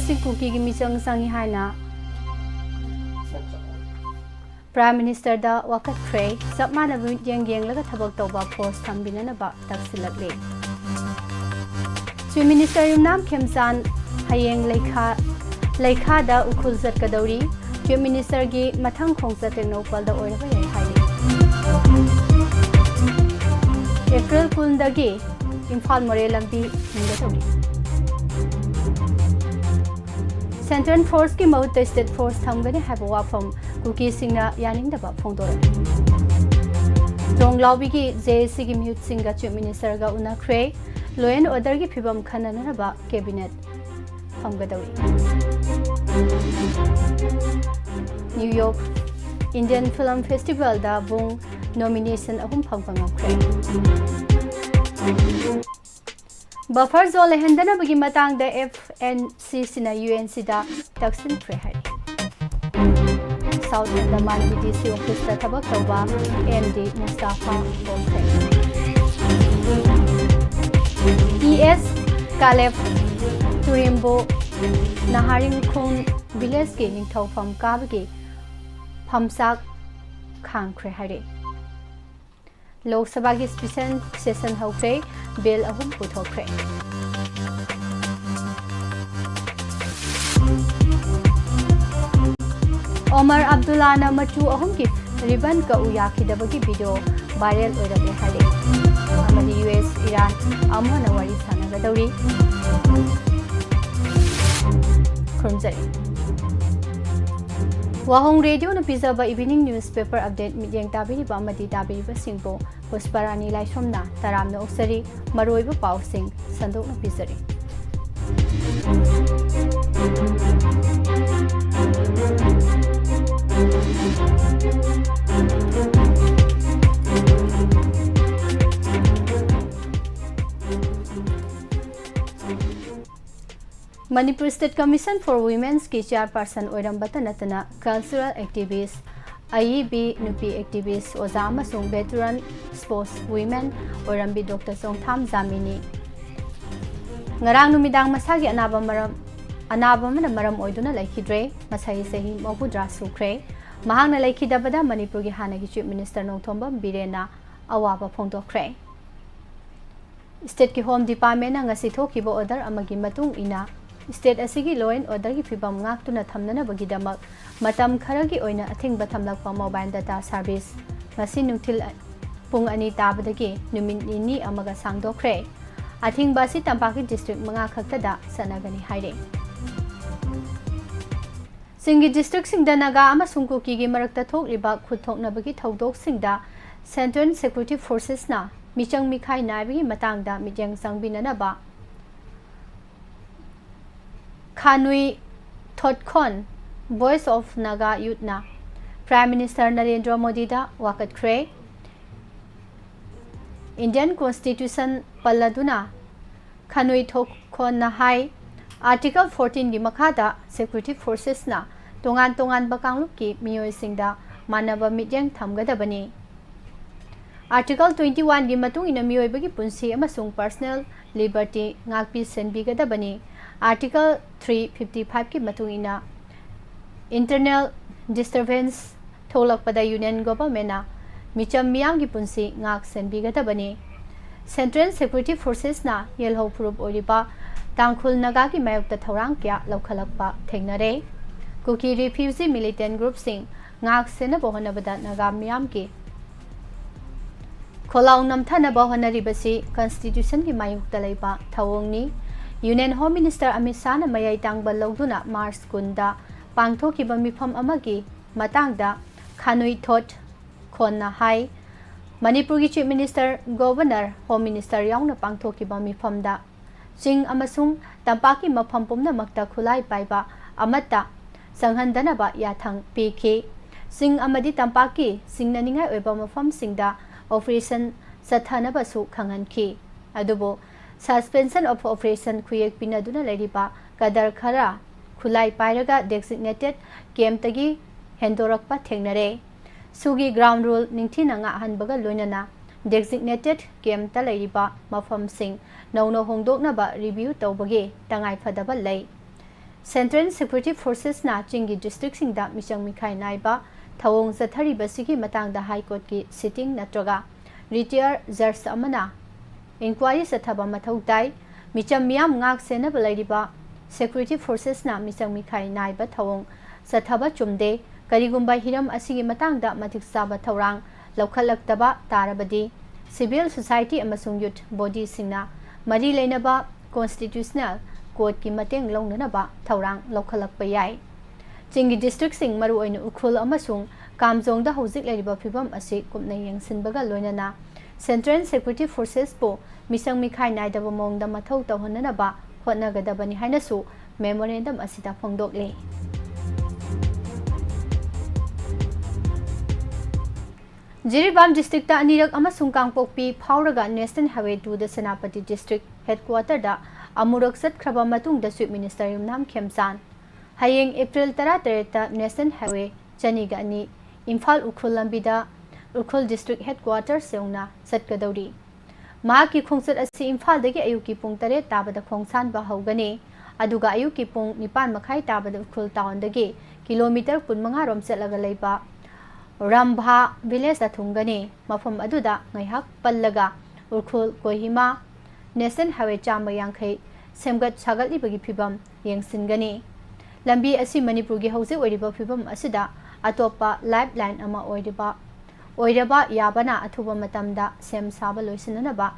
Masi Kuki Misang Sangi Haina Prime Minister da Wakat Kray Sapmana Yang Laga Tabak Toba Post Tambinana Ba Taksilakli Chief Minister Yumnam Kemsan Hayeng Lekha da Ukulzat Kadori Chief Minister Gi Matang Khongsa Teknopal da Oiraba Yai Haini April Kundagi Imphal Morelambi Hingatori Central Force ki Mauta State Force Thamgani have a wafam Kuki Singna Yaning the Fondora Dong Lobby ki JC ki Mute Singa Chief Minister ga Una Kray Loyan Order ki Pibam Kananaba Cabinet Hamgadawi New York Indian Film Festival da Bung nomination ahum Pangpang Kray Buffer Zole Hendana Bagi Matang the FNC Sina UNC da Taksin Prehari South Andaman BDC Office da Tabak Toba MD Mustafa Boltek ES Kalef Turimbo Naharing Khun Village Ki Ningthau Pham Kabagi Phamsak Khang Prehari Lok Sabha ki special session hokre bill ahum puthokre Omar Abdullah na machu ahum ki ribbon ka uyaki dabagi video viral oirabe hare amadi US Iran amana wari sanaga dauri khunjari Wahong Radio na Pizaba Evening Newspaper Update Midyang Tabiri ba Amadi Tabiri ba Singbo Pusparani Laishom na Taram na Uksari Maroy ba Pau Sing Sandok na Pizari Manipur State Commission for Women's ki chairperson Oirambata Natana cultural activists IEB Nupi activists Ozama Sung veteran sports women Oirambi Dr. Songtham Zamini Ngarang numidang masagi anaba mana maram oiduna laikidre masai sehi mabudra sukre mahang na laikidabada Manipur gi hanagi Chief Minister Nongthomba Birena awaba phongdokre State ki Home Department na ngasi thokibo order amagi matung ina State asigi law and order ki phibam ngak tuna thamnana bagidamak matam kharagi oina athingba thamlakpa mobile data service ngasi nungthil pung ani tabadagi numin ni amaga sangdokre athingba si tampaki district manga khakta da sanagani haire Singi district singda naga ama sungkuki gi marakta thokriba khuthokna bagi thodok singda Central Security Forces na michang mikhai naibi matangda mityang sangbinana ba Khanui Thotkon Voice of Naga Youthna Prime Minister Narendra Modi da Wakat Kray Indian Constitution Palladuna Khanui Thotkon na hai Article 14 gi makhada Security Forces na tongan bakanglup ki miyoi singda manaba mityang thamgadabani Article 21 gi matung ina miyoi bagi punsi amasung personal liberty ngakpi senbigadabani Article 355 ki matungina internal disturbance tholakpada union government na micham miyam gi punsi ngak senbigadabani Central Security Forces na yelho prup oriba tangkhul naga ki mayokta thorang kya lokhalakpa thengnare Kuki refugee militant group sing ngak sena bohanabada naga miyam ki kholau namthana bohanaribasi constitution ki mayokta leiba thawongni Union Home Minister Amit Shah na mayai tangba logduna Mars kunda pangthokiba mifam amagi matangda Khanui Thot Khonna hai Manipur gi Chief Minister Governor Home Minister yauna pangthokiba mifamda Sing amasung tampaki mafam pumna makta khulai paiba amata sanghandana ba yathang pk Sing amadi tampaki singnaningai oiba mafam singda operation sathana basu khanganki adubo Suspension of operation kuyek pinaduna leriba kadar khara khulai pairaga designated camp tagi hendorakpa thengnare sugi ground rule ningthina nga hanbaga loinana designated camp ta leriba mafam sing nauno hongdokna ba review tawbage tangai phadaba lei Central Security Forces na Chingi District Singda Michang Mikhai Naiba Thawong Zathari Basiki Matangda High Court ki sitting natroga Retired Judge Amana Inquiry Sathaba Mathau Dai Micham Miam Ngak Sena Balaiba Security Forces na Michang Mikhai Naiba Thawong Sathaba Chumde Karigumba Hiram Asigi Matangda Matik Saba Thawrang Laukhalak Tarabadi Civil Society amasung Youth Body Singna Mari Lainaba Constitutional Court ki mateng longnaba Thawrang Laukhalakpa yai Chingi District Sing Maru oina Ukhul amasung Kamjongda hojik leriba phibam asi kumna yengsinbaga loinana Central Security Forces po Misang Mikhai Naidaba mongda mathau tawhonanaba hotnagadabani hainasu memorandum asida phongdokle Jiribam District ta anirak amasung Kangpokpi Phauraga National Highway 2 da Senapati District Headquarter da amurak satkraba matungda Chief Minister Yumnam Khemsan Hayeng April 13 ta National Highway Chaniga ani Imphal Ukhul lambida Ukhul District Headquarters seungna satkadauri Mahaki khongsat asi Imphal dagi ayuki pung 3 tabada khongsan ba haugani aduga ayuki pung 9 makhai tabada Ukhul town dagi kilometer 15 rom chatlaga leiba Rambha village athungani mafam aduda ngaihak pallaga Ukhul Kohima National Highway chamba yangkhai semgat sagali bagi phibam yengsingani lambi asi Manipur gi hauze oiriba phibam asida atopa lifeline ama oiraba yabana athuba matamda sem saba loisinanaba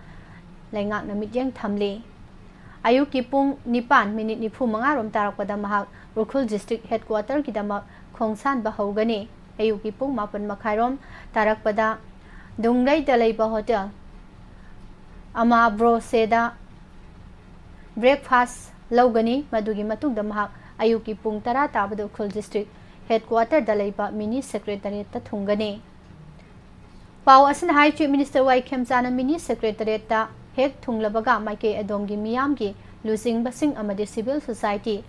laingak na mityeng thamle ayuki pung 9:95 rom tarakpada mahak Ukhul District Headquarter kidama khongsan ba haugani ayuki pung 7:30 rom tarakpada Dungrai Dalaiba Hotel ama broseda breakfast laugani madugi matungda mahak ayuki pung 10 tabada Ukhul District Headquarter Dalaiba Mini Secretariat ta thungani Pau asin High Chief Minister Y Khemsana Mini Secretariat ta hek thunglabaga maike adomgi miyamgi losing basing amadi civil society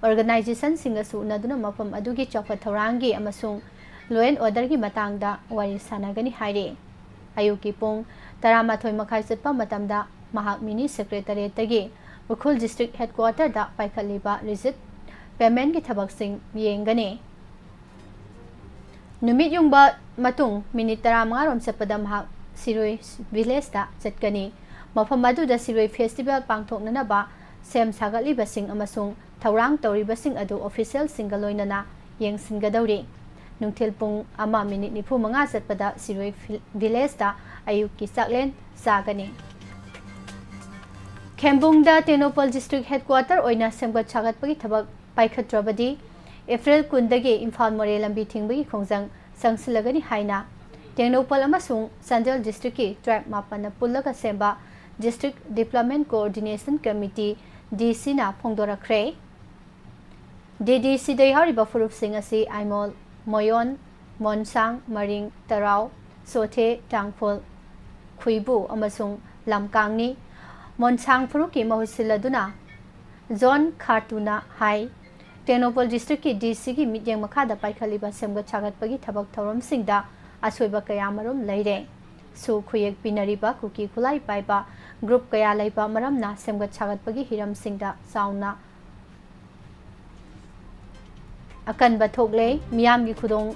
organization singasu naduna mafam adugi chawfa thorangi amasung law and order gi matangda wari sanagani haire ayuki pung 12 makhai chatpa matamda mahak Mini Secretariat tagi Ukhul District Headquarter da paikhaliba receipt payment gi thabak sing yengani Numit yungba matung minute 15 rom chapada mahak Siroi village da chatkani mafam aduda Siroi festival pangthoknanaba sem sagali basing amasung thawrang tori basing adu official singaloinana yengsingadawri nungthil pung 1:95 chatpada Siroi village da ayuki saklen sagani Khembungda Tenopal District Headquarter oina semgat chagatpagi thabak paikhatrabadi April 10 dagi Imphal More lambi thingbai khongjang sangsilagani haina Tenopal amasung Sanjal District ki tribe mapana pullaga semba District Development Coordination Committee DC na phongdorakre DDC dai hariba furup sing asi Aimol Moyon Monsang Maring Tarau Sothe Tangphol Khuibu amasung Lamkangni Monsang furuki mahusiladuna Zone Khartuna Hai Tenopal District ki DC ki mityeng makhada paikhaliba semga chagatpagi thabak thorom singda asoiba kaya marom leire su khuyek pinariba kuki khulai paiba group kaya laiba maramna semga chagatpagi hiram singda sauna akan bathokle miyam gi khudong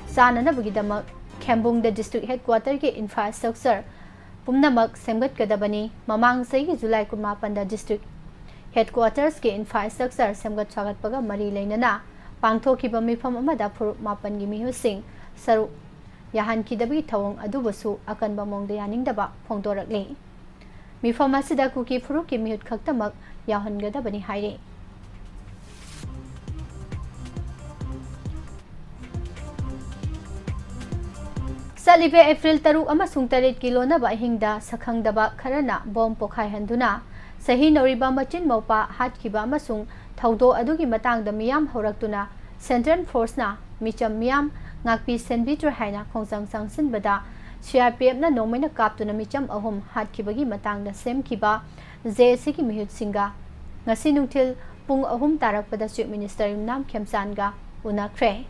sanana bugidama Khembung the District Headquarter ki infrastructure pumnamak semgat kadabani mamang sei gi July 18 da District Headquarters ke infrastructure semgat chagatpaga mari leinana pangthokiba mifam amada phur mapan gi mihusing saru yahan kidabi thawong adubasu akan bamongda yaningdaba phongdorakle mifam asida kuki phuru ki mihut khaktamak yahangadabani haire Salibe April 3 amasung 8 kilonaba hingda sakhangdaba kharana bom pokhai handuna sahi noriba machin mopa hatkiba amasung thaudo adugi matangda miyam horaktuna Central Force na micham miyam ngakpi senbitr haina khongjang sangsinbada CRPF na nomaina kaptuna micham ahum hatkibagi matangda semkiba JC ki mihut singa ngasi nungthil pung ahum tarakpada Chief Minister Yumnam Khemsanga unakre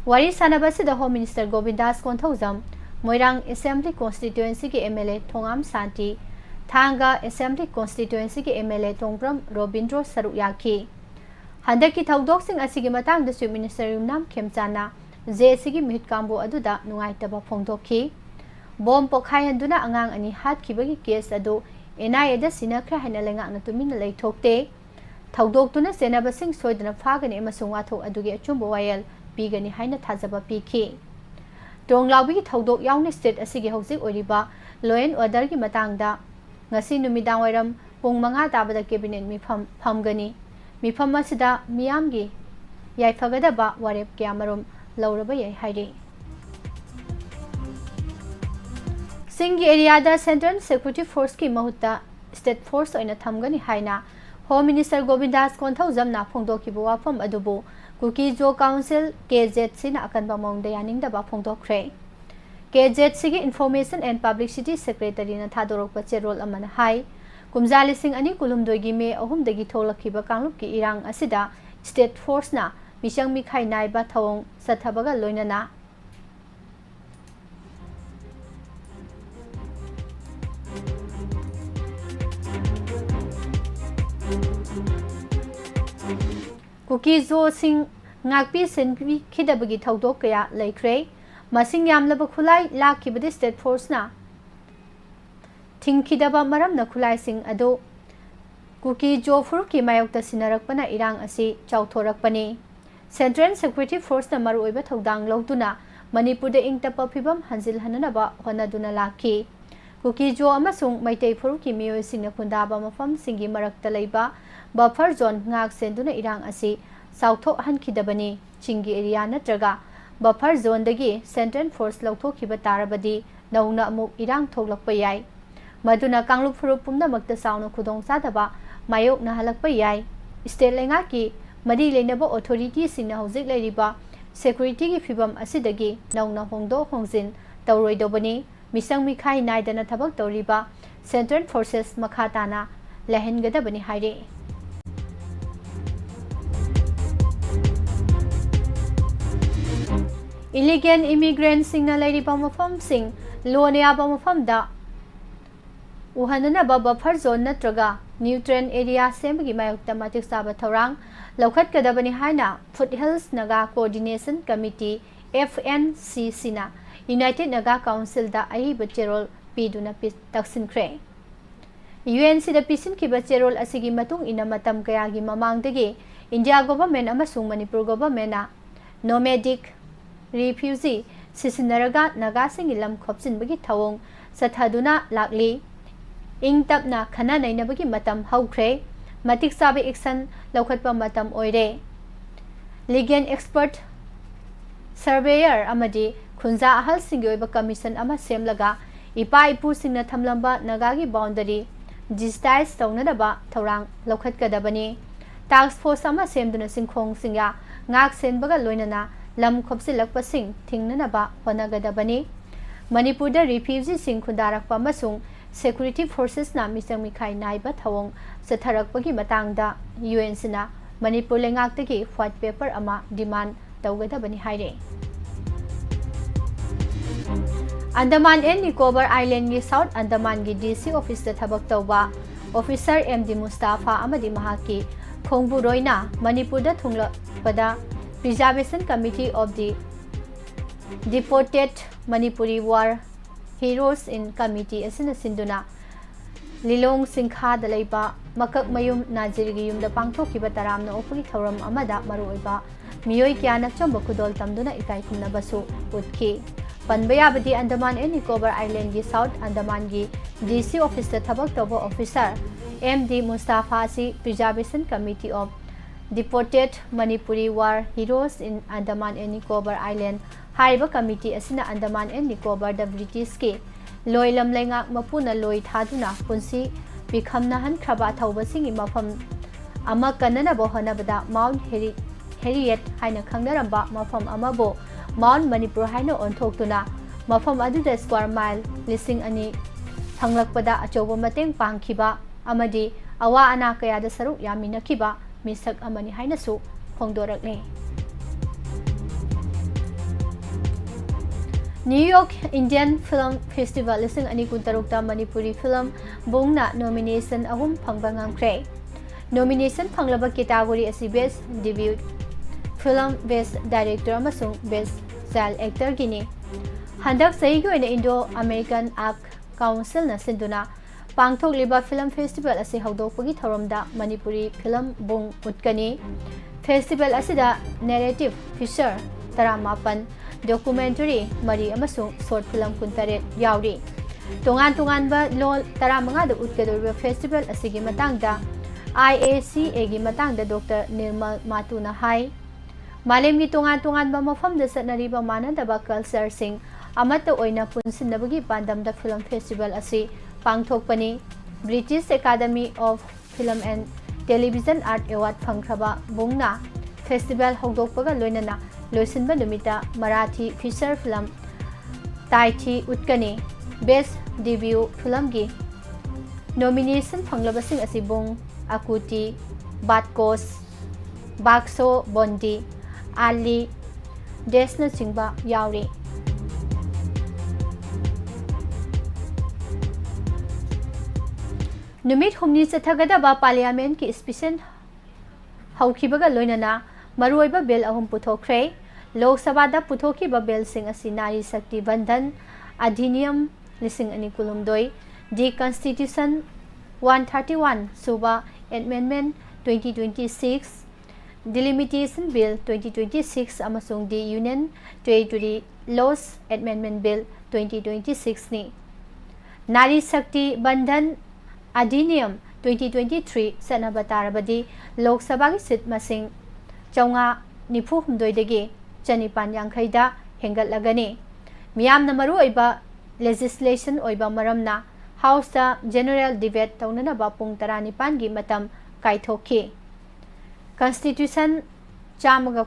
Wari Sanabasida Home Minister Govindas Konthaujam Moirang Assembly Constituency ki MLA Thongam Santi Thanga Assembly Constituency ki MLA Tongpram Robindro Saruyaki हंदकी थौदोकसिंग असिगी मतांगदसु minister Yumnam Khemchand जेएससी मिहित कांबो अदुदा नुंगाइतबा फोंदोखी बॉम पोखायहंदुना अंगांग अनि हातखिबगी केस अदु एनआईएदा सिनख्रे हाइना लेंगाकना तुमिना लेथोकते थौदोक्तुना सेनाबसिंग सोइदना फागनी अमसुंग वाथोक अदुगी अचुंबो वायल पीगनी हाइना थाजबा पीखी टोंगलाउबी थौदोक याउनी स्टेट असिगी हौजिक ओरिबा लॉ एंड ऑर्डर की मतांगदा ngasi numidaang wairam pung 5 tabada cabinet mifam phamgani mifam asida miyamgi yaifagada ba warep kyamarum lauraba yai hairi singi area da central security force ki mahutta state force oina thamgani haina home minister govindas konthau jamna phongdoki bo wafam adubu kuki jo council kz sina akanba mongda yaningda ba phongdokre KZC की information and publicity secretary ना थादोरक चेरोल अमन high कुमजाली Singh अनि कुलुमदोगी मे अहुमदगी थोलखिबा कांगलुप की इरांग असिदा state force ना मिशंग मिखाई नाइबा थवंग सथबगा लोइनना cookie जो Singh ngakpi senpi khidabagi thawdok kaya laikre masing yamlaba khulai lakhibadi state force na thingkhidaba maramna khulai sing ado kuki jofur ki mayokta sinarakpana irang asi chawthorakpani central security force na maru oiba thodang lawtuna manipur de ingtapa phibam hanjil hananaba honaduna lakhi kuki jo amasung maitei furu ki miyoi singna khundaba mafam singi marakta leiba buffer zone ngak senduna irang asi साउथो हनखिदबनी चिंगी area नत्रगा buffer zone दगी central force लौथोखिब तारबदी नौना अमुक इरांग थोगलक्प याय मदुना कांगलुप फुरुप पुमनमक्ता साउना खुदोंग सादबा मायोक नहलक्प याय स्टेट लेंगा की मरी लेनबो अथॉरिटी सिंगना हौजिक लेरिबा सिक्योरिटी की फिबम असिदगी नौना होंगदो होंगजिन तौरोइदोबनी मिसंग मिखाई नाइदना थबक तौरिबा सेंट्रल फोर्सेस मखाताना लहनगदबनी हाइरे illegal immigrant singna lairiba mafam sing lonia ba mafam da uhanana ba buffer zone natraga nutrient area semgi mayokta matik saba thorang lokhat kadabani haina foothills naga coordination committee FNCC na united naga council da ai bacherol piduna taksin kre UNC da pisin ki bacherol asigi matung ina matam kaya gi mamang degi India government amasung Manipur government na nomadic refugee sisinaraga naga singi lam khopsin bagi thawong sathaduna lakli ingtapna khana naina bagi matam haukhre matik sabe action laukhatpa matam oire legal expert surveyor amadi khunja ahal singi oiba commission ama semlaga ipa ipu singna thamlamba nagagi boundary digitize tawnadaba thorang laukhatkadabani task force ama semduna singkhong singya ngak senbaga loinana lam khopsilakpa sing thingnanaba honagadabani Manipur da refugee sing khundarakpa amasung security forces na misang mikhai naiba thawong satharakpagi matangda UNC na Manipur lengaktagi white paper ama demand tawgadabani haire Andaman and Nicobar Island gi South Andaman gi DC office da thabak tawba officer MD Mustafa amadi mahaki khongbu roina Manipur da thunglapada Preservation Committee of the Deported Manipuri War Heroes in Committee asina sinduna Lilong Singkha dalaiba makak mayum Najirigi yum da pangthokiba taramna opagi thoram amada maroiba miyoi kyanak chomba khudol tamduna ikai khumna basu utki panbaya badi Andaman and Nicobar Island gi South Andaman gi DC office da thabak toba officer MD Mustafa si Preservation Committee of Deported Manipuri War Heroes in Andaman and Nicobar Island Haiba Committee asina Andaman and Nicobar da British ke loilam lengak mapuna loi thaduna punsi bikhamna han khaba thauba singi mafam ama kanana bo hanabada Mount Harriet haina khangnaramba mafam amabo Mount Manipur haina onthoktuna mafam aduda square mile lising ani thanglakpada achoba mateng pangkhiba amadi awa ana kaya da saruk yaminakhiba misak amani haina su phongdorakne New York Indian Film Festival lising ani kuntarukta Manipuri film bungna nomination ahum phangba ngangkre Nomination Panglaba category asi Best Debut Film, Best Director amasung Best Child Actor gini. Handak sahi gi oina Indo-American Arts Council na sinduna pangthokliba Film Festival asi hawdokpagi thoramda Manipuri Film bung utkani. Festival asida narrative feature 18 documentary mari amasung short film 18 yauri. Tongan ba lol 15 da utkadoriba festival asigi matangda IACA gi matangda Dr. Nirmal Matuna hai Malem gi tongan ba mafam da satnariba manadaba culture sing amata oina punsinnabagi pandamda film festival asi pangthokpani. British Academy of Film and Television Art Award phangkraba bungna festival hawdokpaga loinana loisinba numita Marathi feature film Taichi utkani. Best Debut Film gi nomination phanglabasing asi bung Akuti, Batkos, Bakso Bondi, Ali, Desna Chingba yauri. Numit humni chathagadaba Parliament ki special hawkibaga loinana maruiba bill ahum puthokre. Lok Sabha da puthokiba bill sing asi Nari Shakti Bandhan Adhiniyam lising ani kulumdoi the Constitution 131 Suba Amendment 2026 Delimitation Bill 2026 amasung the Union Territory Laws Amendment Bill 2026 ni Nari Shakti Bandhan Adhiniyam 2023 sanaba tarabadi Lok Sabha gi sit masing chaunga nifu humdoi dagi chanipan yankhaida hengatlagani miyamna maru oiba legislation oiba maramna House da General Debate taunana ba pung 19 gi matam kaithokki. Constitution chamaga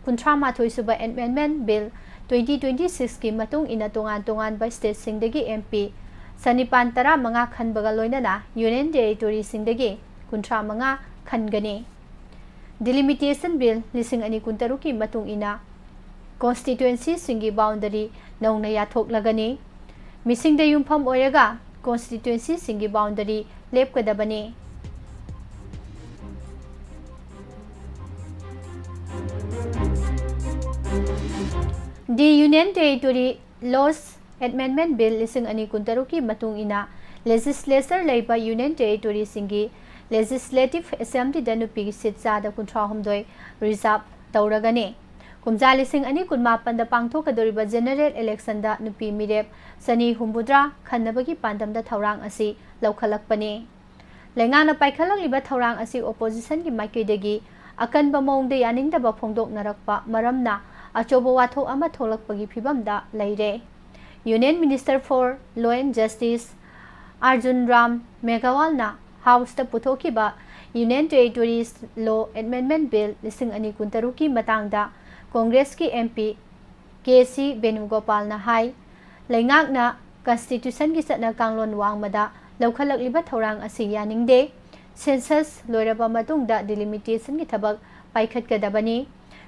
kunthamathoi suba Amendment Bill 2026 gi matung ina tongan ba state singdagi MP sanipan tara manga khanbaga loinana Union Territory singdagi kunthramanga khangani. Delimitation Bill lising ani kuntaru ki matung ina constituency singi boundary nauna yathok lagani. Missing the yumpham oiraga constituency singi boundary lepkadabani. The Union Territory Laws Amendment Bill lising ani kuntaru ki matung ina legislature laiba Union Territory singi Legislative Assembly da nupi gi sit cha da kunthra humdoi reserve tauragani. Kumja lising ani kunmapan da pangthokadoriba general election da nupi mirep sani humbudra khannabagi pandam da thaurang asi laukhalakpani. Lengana paikhalakliba thaurang asi opposition gi maikidagi akanba mongda yaningdaba phongdok narakpa maramna achobo wathok ama tholakpagi phibam da leire. Union Minister for Law and Justice Arjun Ram Meghawal na House da puthokiba Union Territories Law Amendment Bill lising ani kuntaru ki matangda Congress ki MP KC Benugopal na hai lengak na Constitution ki satna kanglon wangmada laukhalakliba thaurang asi yaningde census loiraba matungda delimitation ki thabak paikhatkadabani.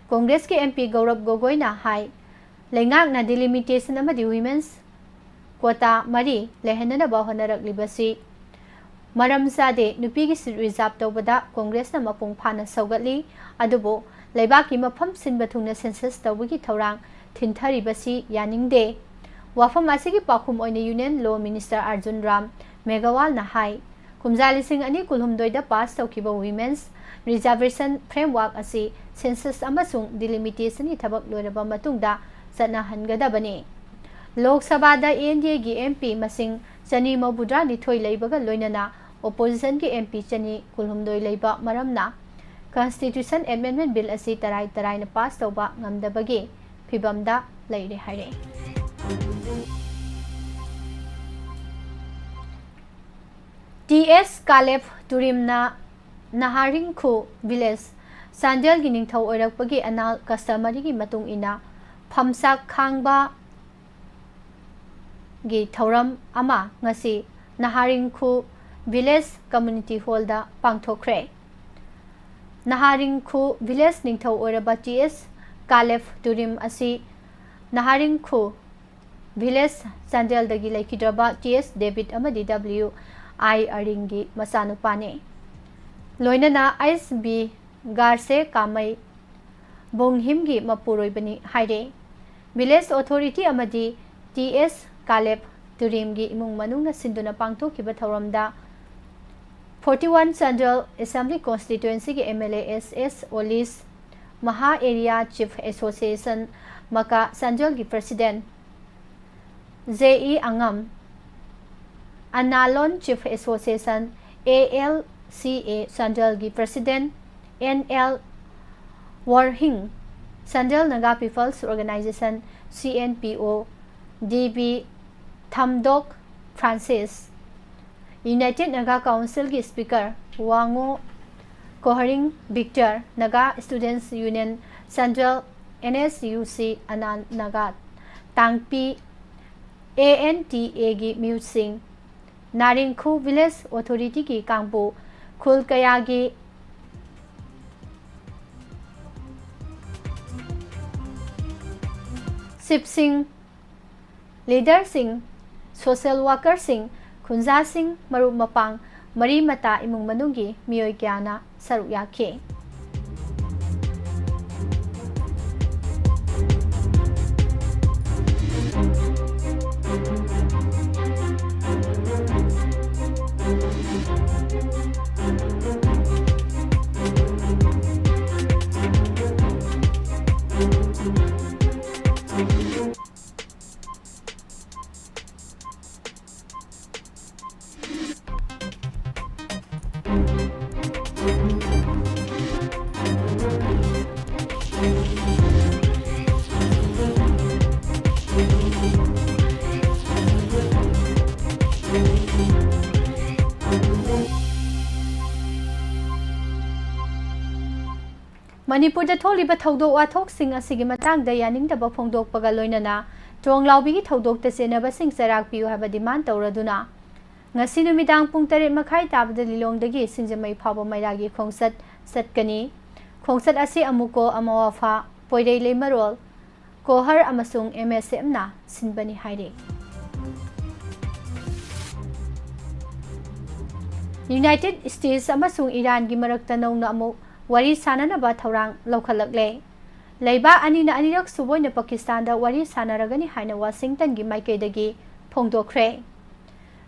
Congress ki MP Gaurav Gogoi na hai lengak na delimitation amadi women's quota mari lehanana ba honaraklibasi maram sade nupi gi sit reserve tawbada Congress na mapung phana saugatli adubo leibaki mafam sinba thungna census tawgi thaurang thinthari basi yaningde. Wafam asigi pakhum oina Union Law Minister Arjun Ram Meghawal na hai kumjali sing ani kulhumdoi da pass tawkiba women's reservation framework asi census amasung delimitation ni thabak loiraba matungda satna hangadabani. Lok Sabha da NDA gi MP masing chani mabudra ni thoi leibaga loinana opposition ki MP chani kulhumdoi leiba maramna Constitution Amendment Bill asi tarai na pass tawba ngamdabagi phibamda leire haire. TS Kalef Turimna Naharingkhu Village Sandel gi ningthau oirakpagi anal customary gi matung ina phamsak khangba gi thauram ama ngasi Naharingkhu Village Community Hall da pangthokre. Naharingkhu Village ningthau oiraba TS Kalef Turim asi Naharingkhu Village Sandel dagi laikidraba TS David amadi WI Aringi masanupane. लोइनना ISB गारसे कामई बोंगहिमगी मपुरोइबनी हाइरे village authority अमदी TS Caleb तुरीमगी इमुंग मनुंगना सिंदुना पांगथोखिबा थौरमदा 41 Central Assembly Constituency की MLA SS Olis Maha Area Chief Association Maka Central की President JE Angam Analon Chief Association ALCA Central की President NL Warhing Central Naga People's Organization CNPO DB Thamdok Francis United Naga Council की speaker Wango Kohring Victor Naga students union central NSUC अनान नागा तांगपी ANTA की म्यूट सिंह नारिंखु village authority की कांगपो खुल कया की सिप सिंह लीडर सिंह सोशल वर्कर सिंह खुंजा सिंह मरु मपांग मरी मता इमुंग मनुंगी मियोय क्याना सरुक याखे मणिपुर थोलिबा थौदोक वाथोकसिंग असिगी मतंगदा यानिंगदबा फोंदोकपगा लोइनना ट्रोंगलाउबिगी थौदोकता सेनबसिंग चराक पियु हाबा डिमांड तौरदुना ngasi numitang pung 8 makhai tabda lilongdagi singjamai phaba mairagi khongsat satkani khongsat asi amuko amawafa poirei leimarol kohar amasung MSM na sinbani haire United States amasung Iran gi marakta nongna amu wari sananaba thaurang lokhalakle leiba ani na anirak suboina Pakistan da wari sanaragani haina Washington gi maikaidagi phongdokre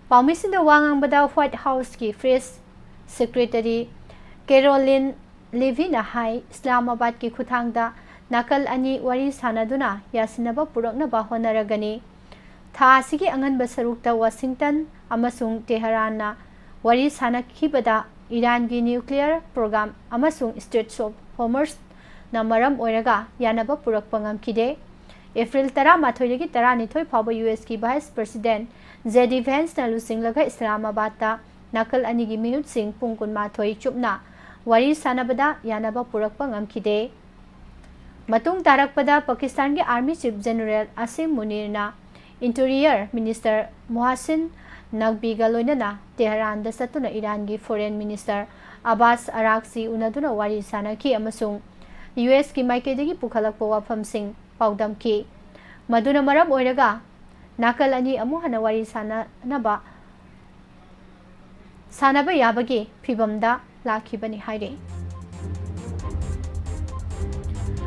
Paumisinda wangang bada White House ki Press Secretary Caroline Levina hai Islamabad ki khuthangda nakal ani wari sanaduna yasinaba puraknaba honaragani tha asigi anganba sarukta Washington amasung Tehran na wari sanakhibada Iran gi nuclear program amasung Straits of Hormuz na maram oiraga yanaba purakpa ngamkide April 13 dagi 12 phaba US ki Vice President JD Vance na lusinglaga Islamabad ta nakal ani gi minute sing pungkun mathoi chupna wari sanabada yanaba purakpa ngamkide matung tarakpada Pakistan gi Army Chief General Asim Munir na Interior Minister Mohsin Naqvi ga loinana Tehran da satuna Iran gi Foreign Minister Abbas Araghchi unaduna wari sanaki amasung US ki maikedagi pukhalakpa wafam sing paudam ki maduna maram oiraga nakal ani amu hana wari sanaba yabagi phibamda lakhibani haire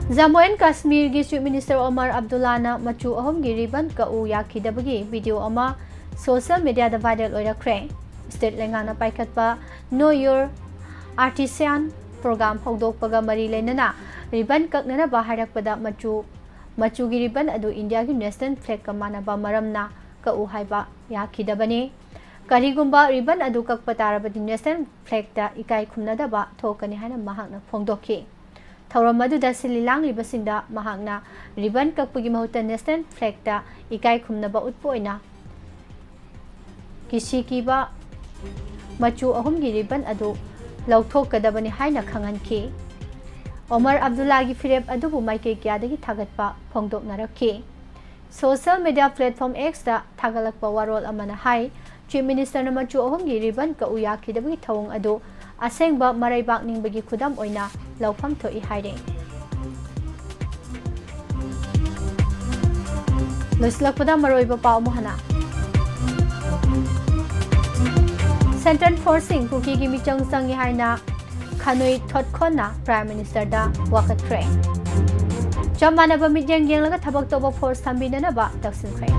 Jammu and Kashmir gi Chief Minister Omar Abdullah na machu ahom gi ribbon ka u yakhidabagi video ama social media da viral oirakre state lengana paikatpa Know Your Artisan program hogdokpaga mari lenana ribbon kaknana baharakpada machu gi ribbon adu India gi national flag ka manaba maramna ka u haiba yakhidabani karigumba ribbon adu kakpatarabadi national flag ta ikai khumnadaba thokani hana mahakna phongdokhi thauram adu da sililang libasingda mahakna ribbon kakpagi mahuta national flag ta ikai khumnaba utpoina kisi kiba machu ahum gi ribbon adu lauthokadabani haina khanganki Omar Abdullah gi fireb adubu maike kyadagi thagatpa phongdoknarakhi social media platform X da thagalakpa warol amana hai Chief Minister na machu ahum gi ribbon ka uyakidabagi thawung adu asengba maraibak ningbagi khudam oina lawpham thoi haire loslakpada maroiba paw mohana Center Forcing Puki gi michang sangi haina Khanui Thotkona Prime Minister da Wakatkre Jamana ba midyang yenglaga thabak toba force thambina ba taksinkhre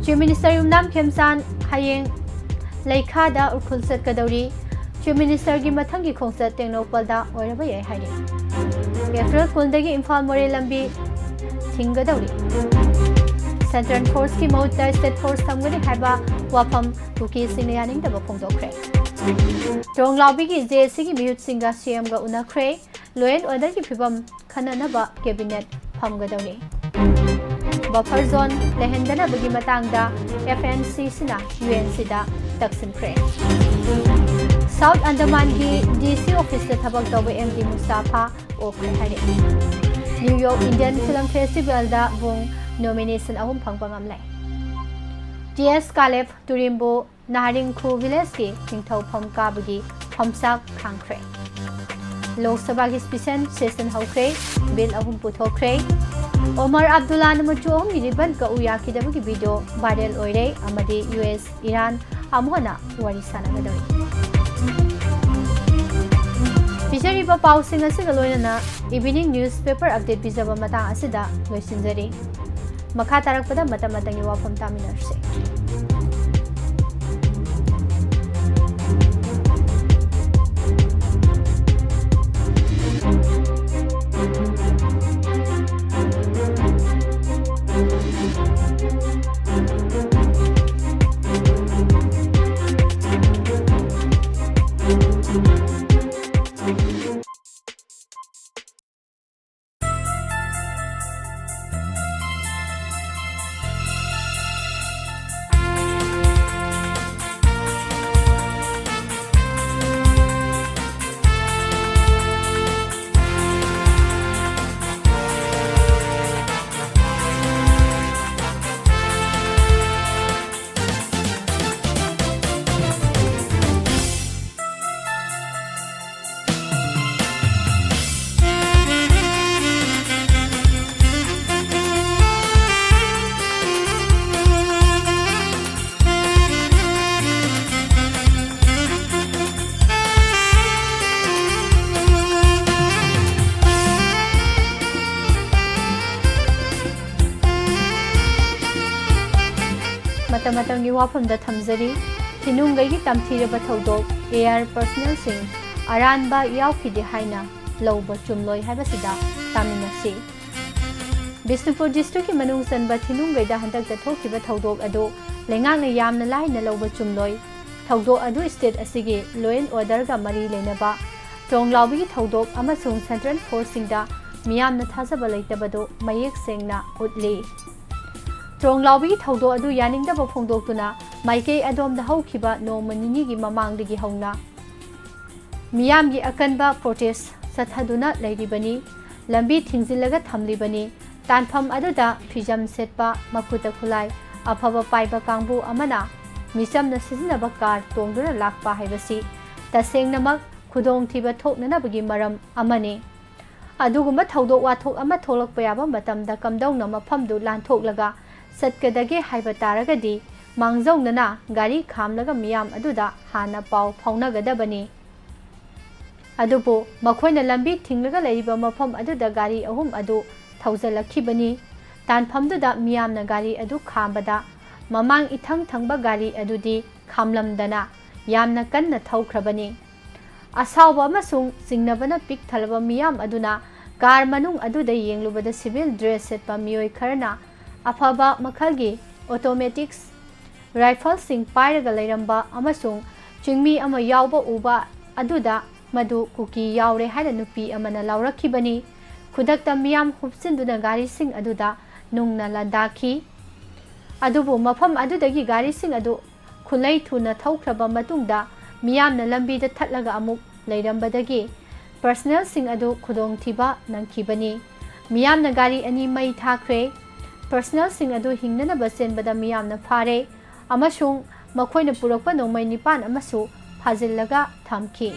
Chief Minister Yumnam Khemsan Hayeng Laikha da urkhul sat kadawri Chief Minister gi mathangi khongsat Tengnopal da oiraba yai haini April kundagi Imphal More lambi thingadawri Central Force ki mahutta State Force thamgani haiba wafam kuki singna yaning daba phongdokre Tonglaubi ki JSC ki mihut singa CM ga unakre Law and Order ki phibam khananaba cabinet phamgadawri Buffer zone lehendana bagi matangda FNC sina UNC da taksinkhre South Andaman ki DC office da thabak tawba MD Mustafa okre hari New York Indian Film Festival da bung nomination ahum phangpa ngamlai GS Kalef Turimbo Naharingkhu village ki thingthau pham ka bagi phamsak khangkhre Lok Sabha ki special session hokre bill ahum puthokre Omar Abdullah Namachu ahum riban ka uya ki dabagi video viral oire amadi US Iran amhona wari sanagadari Bijariba pausing asiga loinana evening newspaper update bijaba matang asida loisinjari makha tarakpada matamatang wafam taminarse Matamatang wafam da thamjari Tinungai ki tamthiraba thodok air personnel sing aranba yaukide haina lauba chumloi habasida taminasi Bisnupur district ki manung sanba Tinungai da handak da thokiba thodok ado lengak na yamna laina lauba chumloi thodok ado state asigi law and order ga mari lenaba Tonglaubi ki thodok amasung central forcing da miyamna thajaba leitabado mayek sengna utli Tonglaubi thaudo adu yaningdaba phongdoktuna maikei adomda haukiba nomani gi mamangdagi hauna miyamgi akanba protest sathaduna leiribani lambi thingzilaga thamlibani tanpham aduda phijam setpa makuta khulai afaba paiba kangbu amana misamna sizinaba kar tongduna lakpa haibasi tasengnamak khudong thiba thoknanabagi maram amane aduguma thaudo wathok ama tholakpa yaba matamda kamdongna mafamdu lanthoklaga Satkadagi haiba taragadi mangzawnana gari khamlaga miyam aduda hana pau phaunagadabani adubu makhoina lambi thinglaga leiba mafam aduda gari ahum adu thaujalakhibani tanphamduda miyamna gari adu khambada mamang ithang thangba gari adudi khamlamdana yamna kanna thaukrabani asawba amasung singnabana pik thalaba miyam aduna car manung aduda yenglubada civil dress setpa miyoi kharna afaba makhalgi automatics rifle sing pairaga leiramba amasung chingmi ama yawba uba aduda madu kuki yawre haina nupi amana laurakhibani khudakta miyam hupsinduna gari sing aduda nungna ladaki adubu mafam adudagi gari sing adu khulai thuna thaukraba matungda miyamna lambi da thatlaga amuk leirambadagi personnel sing adu khudong thiba nangkhibani miyamna gari ani mai thakre personnel sing adu hingnana basen bada miyamna phare amasung makhoina purakpa nomai nipan amasu phajillaga thamki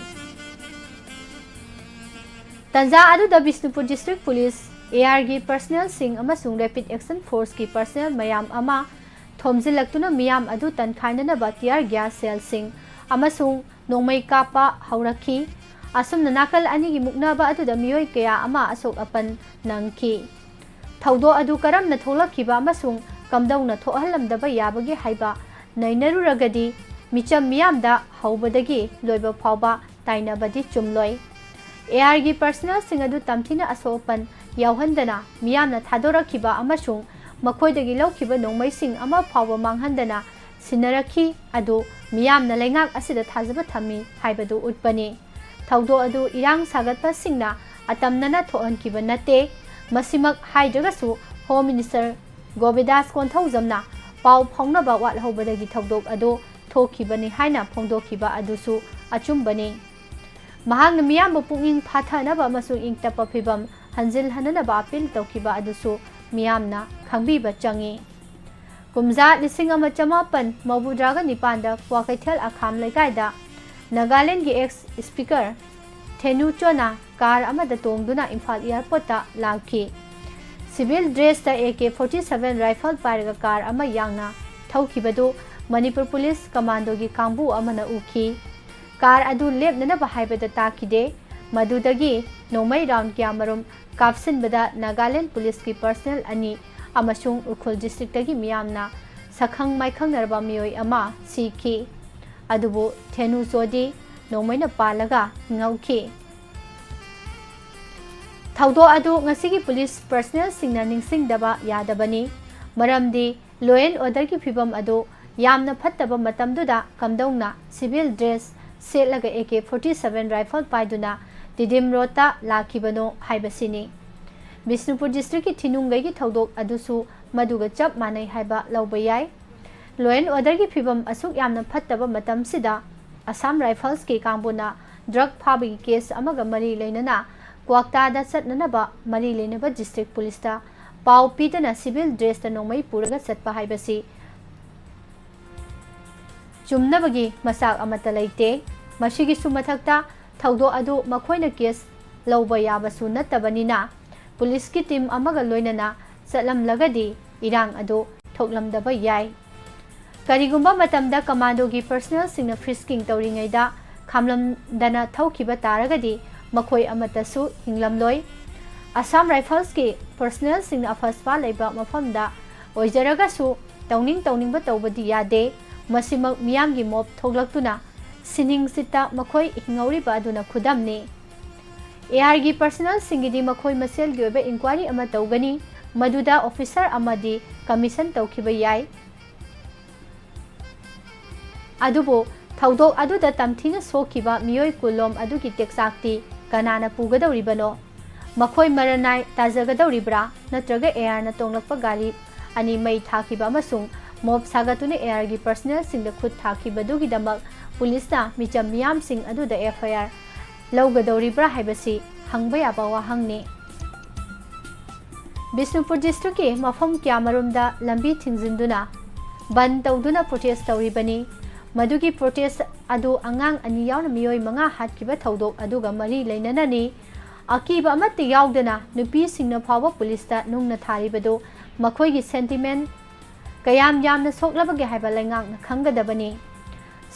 tanja adu da Bisnupur district police AR gi personnel sing amasung rapid action force ki personnel mayam ama thomjilaktuna miyam adu tankhainana ba tear gas cell sing amasung nomai kapa haurakhi asumna nakal anigi muknaba aduda miyoi kaya ama asok apan nangki thaudo adu karamna tholakhiba amasung kamdawna thohalamdaba yabagi haiba nainaruragadi micham miyamda haubadagi loiba phawba tainabadi chumloi AR gi personal sing adu tamthina asopan yauhandana miyamna thadorakhiba amasung makoidagi laukhiba nongmai sing ama phawba manghandana sinarakhi adu miyamna leingak asida thajaba thami haibadu utpani thaudo adu irang sagatpa singna atamnana thohankiba nate masimak haidagasu Home Minister Govidas Konthaujamna pau phaunaba wathobadagi thaudok adu thokibani haina phongdokhiba adusu achumbani mahang miyam punging phathanaba amasung ingtapa phibam hanjil hananaba apil tawkiba adusu miyamna khangbiba changi kumza lising ama chamapan mabudraga nipanda kwakaithel akham legaida Nagaland gi ex speaker Thenu Chona car amada tongduna Imphal airport ta lakhi civil dress ta AK-47 rifle pairaga car ama yangna thaukhibadu Manipur Police Commando gi kangbu amana ukhi car adu lepnana bahaibada takide madudagi nomai round kyamarum kapsinbada Nagaland Police ki personnel ani amasung Ukhul district tagi miyamna sakhang maikhang narba miyoi ama sikhi adubu Thenu Jodi nomaina palaga ngauki thaudo adu ngasigi police personnel singna ningsing daba yadabani maramdi law and order ki phibam adu yamna phattaba matamduda kamdongna civil dress selaga AK-47 rifle paiduna didim rota lakhibano haibasini Bisnupur district ki Thinungai ki thaudok adusu maduga chap manai haiba laubayai law and order ki phibam asuk yamna phattaba matam sida Assam Rifles ki kambuna drug phabi case amaga mari leinana kwakta da satnanaba mari leinaba district police ta pau pidana civil dress ta nomai puraga satpa haibasi chumnabagi masak amata leite masigi sumathakta thaudo adu makhoina case lauba yabasu natabanina police ki team amaga loinana satlam lagadi irang adu thoklamdaba yai Karigumba matamda commando gi personnel singna frisking tawringaida khamlam dana thaukiba taragadi makhoi amatasu hinglamloi Assam Rifles ki personnel singna afaspa leiba mafamda oijaraga su tawningba tawbadi yade masimak miyamgi mob thoglaktuna sining sita makhoi hingauriba aduna khudamni AR gi personnel singidi makhoi masel gi oba inquiry ama tawgani maduda officer amadi commission tawkiba yai adubo thaudok aduda tamthina sokiba miyoi kulom adugi texakti kanana pugadawribano makhoi maranai tajagadawribra natraga AR na tonglakpa gari ani mai thakiba amasung mob sagatune AR gi personnel singda khut thakibadugi damak police na micham miyam sing aduda FIR lawgadawribra haibasi hangba yaba wahangni Bisnupur district ki mafam kyamarumda lambi thingjinduna ban tawduna protest tawribani Madugi protest adu angang ani yauna miyoi manga hatkiba thaudok aduga mari leinanani akiba amati yaudana nupi singna phawa police ta nungna tharibadu makhoi gi sentiment kayam yamna soklabage haiba lengang na khangadabani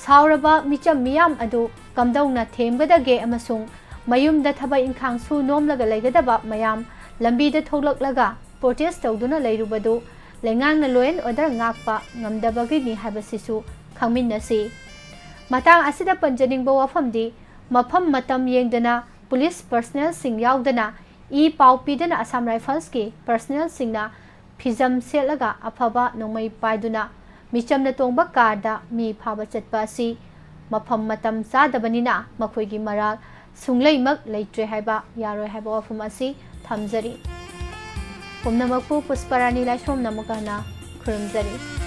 sauraba micham miyam adu kamdawna themgadage amasung mayumda thaba inkhang su nomlaga leigadaba mayam lambi da thoklaklaga protest tawduna leirubadu lengang na law and order ngakpa ngamdabagi ni haibasisu khangminnasi matang asida panjaningba wafamdi mafam matam yengdana police personnel sing yaudana e pau pidana Assam Rifles ki personnel singna phijam selaga afaba nomai paiduna michamna tongba karda mi phaba chatpa si mafam matam sadabanina makhoigi marak sungleimak leitre haiba yaroi haiba wafam asi thamjari pumnamakpu pusparani laishom namukana khurumjari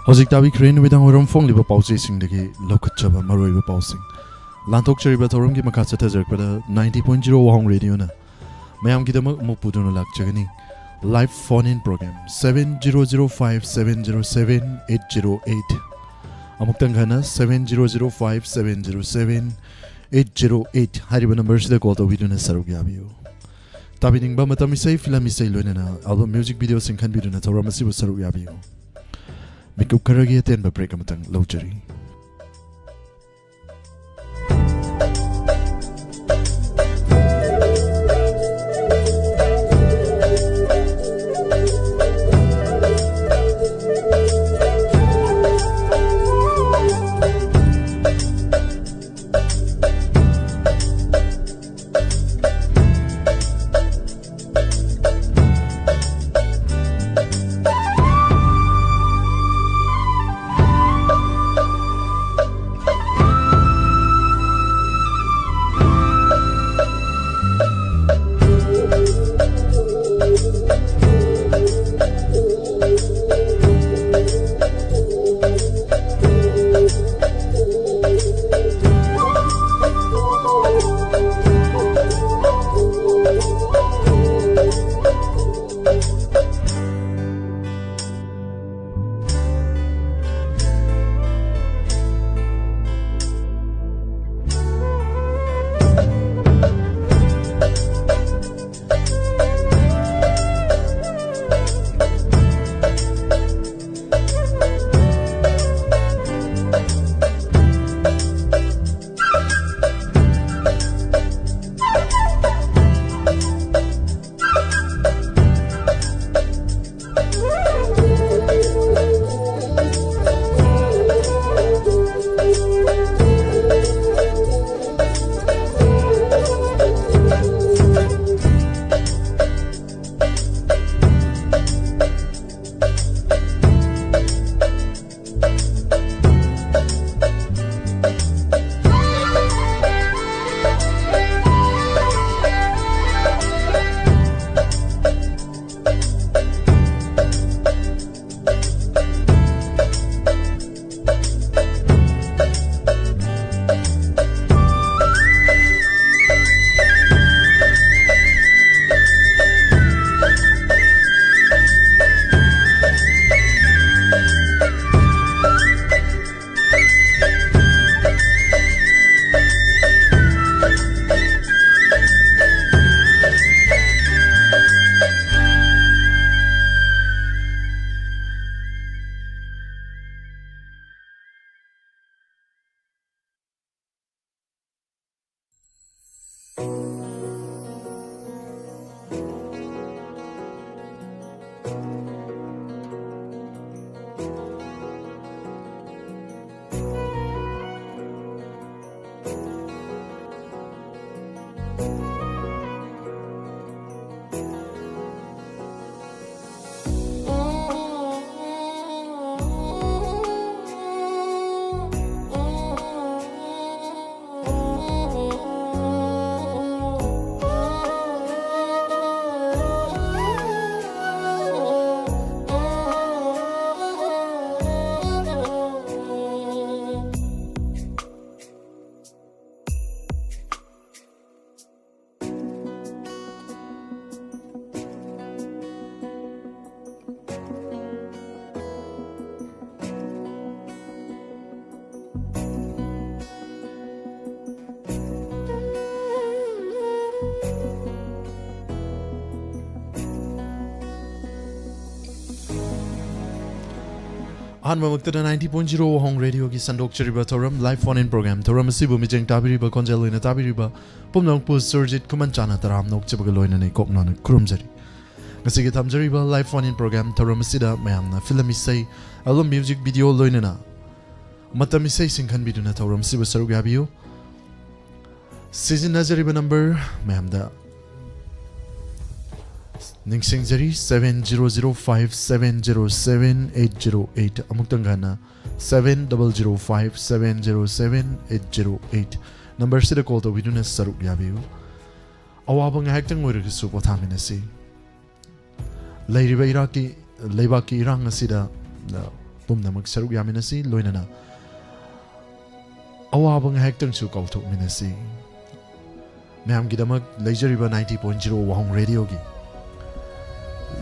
Hojik tabi kren widang oram fong liba pausi sing degi lokat chaba maroi ba pausing. Lantok chari ba thorum ki makasa tazar pada 90.0 Wahong radio na. Mayam ki damak mukpudun lak chagani. Live phone-in program 7005707808. Amuktang ghana 7005707808. Hariba number sida call to video na sarug yabiyo. Tabi ningba matam isay film isay loina na album music video sing khan video na thorum asibu sarug yabiyo. Mikup karagi aten ba break amatang lojari. Hanma Muktada 90.0 Wahong Radio ki Sandok Chiriba Thorum live phone-in program Thorum asibu mijeng tabiriba konjaloina tabiriba pumnong pu surjit kumanchana taram nok chibagaloina nei koknona kurumjari. Ngasigi thamjariba live phone-in program Thorum asida mayamna film isai album music video loinana matam isai singkhan biduna Thorum sibu sarug yabiyo. Season nazariba number mayamda Ningsing Zari 7005707808 Amuktang Ghana 7005707808 Number sida call to Viduna Saruk Yabiu Awabang Hactang Wirisu Potaminasi Lady Bairaki Lebaki Irang Asida ꯄꯨꯝꯅꯃꯛ ꯁꯔꯨꯛ ꯌꯥꯃꯤꯟꯅꯁꯤ ꯂꯣꯏꯅꯅ ꯑꯋꯥꯕ ꯉꯥꯏꯍꯥꯛꯇꯪꯁꯨ ꯀꯥꯎꯊꯣꯛꯃꯤꯟꯅꯁꯤ ꯃꯌꯥꯝꯒꯤꯗꯃꯛ ꯂꯩꯖꯔꯤꯕ 90.0 ꯋꯥꯍꯣꯡ ꯔꯦꯗꯤꯑꯣꯒꯤ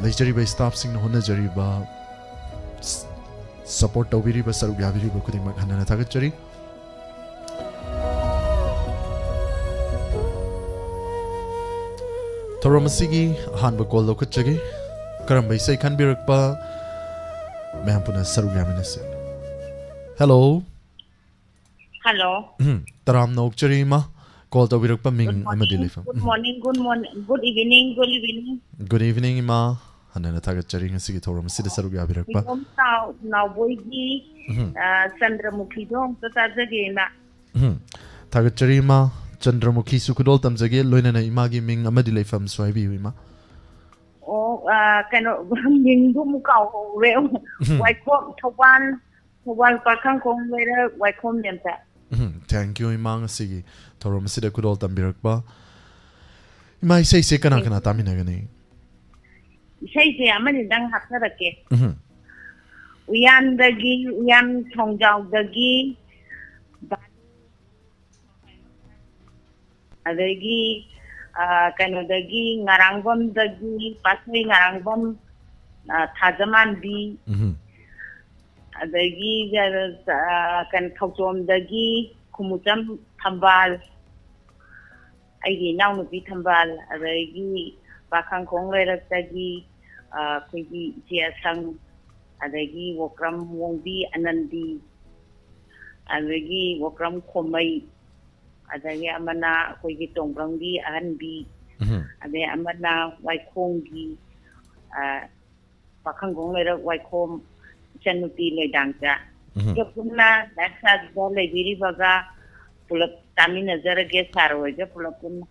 ꯂꯩꯖꯔꯤꯕ ꯁ꯭ꯇꯥꯐꯁꯤꯡꯅ ꯍꯣꯠꯅꯖꯔꯤꯕ support ꯇꯧꯕꯤꯔꯤꯕ ꯁꯔꯨꯛ ꯌꯥꯕꯤꯔꯤꯕ ꯈꯨꯗꯤꯡꯃꯛ ꯍꯟꯅ ꯊꯥꯒꯠꯆꯔꯤ ꯊꯧꯔꯝ ꯑꯁꯤꯒꯤ ꯑꯍꯥꯟꯕ ꯀꯣꯜ ꯂꯧꯈꯠꯆꯒꯦ ꯀꯔꯝꯕ ꯏꯁꯩ ꯈꯟꯕꯤꯔꯛꯄ ꯃꯌꯥꯝ ꯄꯨꯟꯅ ꯁꯔꯨꯛ ꯌꯥꯃꯤꯟꯅꯁꯤ ꯍꯦꯜꯂꯣ Hello. ꯇꯔꯥꯝꯅ ꯑꯣꯛꯆꯔꯤ ꯏꯃꯥ ꯀꯣꯜ ꯇꯧꯕꯤꯔꯛꯄ ꯃꯤꯡ ꯑꯃꯗꯤ ꯂꯩꯐꯝ Good morning. Good evening. Good evening. Good evening ꯏꯃꯥ ꯍꯟꯅ ꯊꯥꯒꯠꯆꯔꯤ ꯉꯁꯤꯒꯤ ꯊꯧꯔꯝ ꯑꯁꯤꯗ ꯁꯔꯨꯛ ꯌꯥꯕꯤꯔꯛꯄ Home now boy Chandramukhi dong to tajage na. ꯊꯥꯒꯠꯆꯔꯤ ꯏꯃꯥ ꯆꯟꯗ꯭ꯔꯃꯨꯈꯤꯁꯨ ꯈꯨꯗꯣꯜ ꯇꯝꯖꯒꯦ ꯂꯣꯏꯅꯅ ꯏꯃꯥꯒꯤ ꯃꯤꯡ ꯑꯃꯗꯤ ꯂꯩꯐꯝꯁꯨ ꯍꯥꯏꯕꯤꯌꯨ ꯏꯃꯥ Oh kano mingdu mukaw re Waikom Thoban Pakhang kong lera Waikom nemta. Thank you ꯏꯃꯥ ꯉꯁꯤꯒꯤ ꯊꯧꯔꯝ ꯑꯁꯤꯗ ꯈꯨꯗꯣꯜ ꯇꯝꯕꯤꯔꯛꯄ ꯏꯃꯥ ꯏꯁꯩꯁꯦ ꯀꯅꯥ ꯀꯅꯥ ꯇꯥꯃꯤꯟꯅꯒꯅꯤ Isai amani dang hapsarake. Uyan Thongjaudagi adagi kanodagi ngarangbamdagi pasai ngarangbam Thajamandi adagi kan Thauchomdagi Khumucham Thambal aigi naunupi Thambal adagi Pakhang Khong Leiraktagi Kuigi Jiasang adagi Wokram Wongbi Anandi adagi Wokram Khomai adagi amana Kuigi Tongbrangbi Ahanbi adagi amana Waikhonggi Pakhang Khong Leirak Waikhom Chanupi Leidangja Japuna Daksa Lebiri Baga Pulap Tamina Zarage Sarwaja Pulapun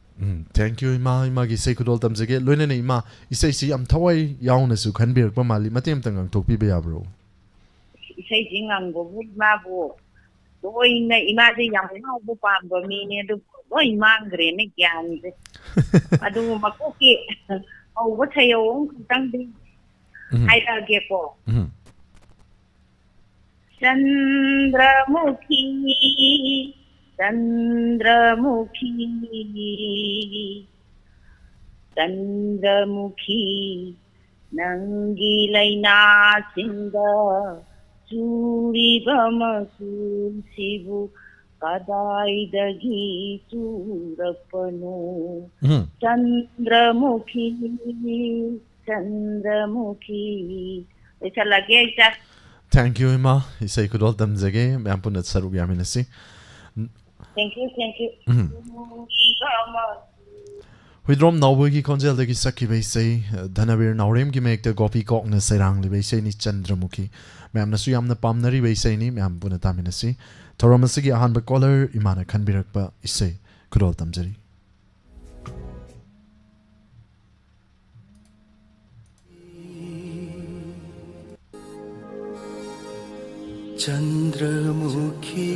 thank you ꯏꯃꯥ ꯏꯃꯥꯒꯤ ꯏꯁꯩ ꯈꯨꯗꯣꯜ ꯇꯝꯖꯒꯦ ꯂꯣꯏꯅꯅ ꯏꯃꯥ ꯏꯁꯩꯁꯤ ꯌꯥꯝ ꯊꯋꯥꯏ ꯌꯥꯎꯅꯁꯨ ꯈꯟꯕꯤꯔꯛꯄ ꯃꯥꯜꯂꯤ ꯃꯇꯦꯛ ꯑꯃꯇꯪ ꯉꯥꯡꯊꯣꯛꯄꯤꯕ ꯌꯥꯕ꯭ꯔꯣ Isai ngangbobu imabu loina imase yam ngaubu pamba mine adu loi mangre ne gyanse adu makoki au wathayo tang di hairage ko Chandramukhi Nangi laina sinda Churi bamasul sibu Kadaidagi surapano Chandramukhi Aisa lagi aisa thank you ꯏꯃꯥ ꯏꯁꯩ ꯈꯨꯗꯣꯜ ꯇꯝꯖꯒꯦ ꯃꯌꯥꯝ ꯄꯨꯟꯅ ꯁꯔꯨꯛ ꯌꯥꯃꯤꯟꯅꯁꯤ Thank you. Huidrom ꯅꯥꯎꯕꯒꯤ ꯈꯣꯟꯖꯦꯜꯗꯒꯤ ꯁꯛꯈꯤꯕ ꯏꯁꯩ ꯙꯅꯕꯤꯔ ꯅꯥꯎꯔꯦꯝꯒꯤ ꯃꯌꯦꯛꯇ ꯒꯣꯄꯤ ꯀꯣꯛꯅ ꯁꯩꯔꯥꯡꯂꯤꯕ ꯏꯁꯩꯅꯤ ꯆꯟꯗ꯭ꯔꯃꯨꯈꯤ ꯃꯌꯥꯝꯅꯁꯨ ꯌꯥꯝꯅ ꯄꯥꯝꯅꯔꯤꯕ ꯏꯁꯩꯅꯤ ꯃꯌꯥꯝ ꯄꯨꯟꯅ ꯇꯥꯃꯤꯟꯅꯁꯤ ꯊꯧꯔꯝ ꯑꯁꯤꯒꯤ ꯑꯍꯥꯟꯕ ꯀꯣꯂꯔ ꯏꯃꯥꯅ ꯈꯟꯕꯤꯔꯛꯄ ꯏꯁꯩ ꯈꯨꯗꯣꯜ ꯇꯝꯖꯔꯤ Chandramukhi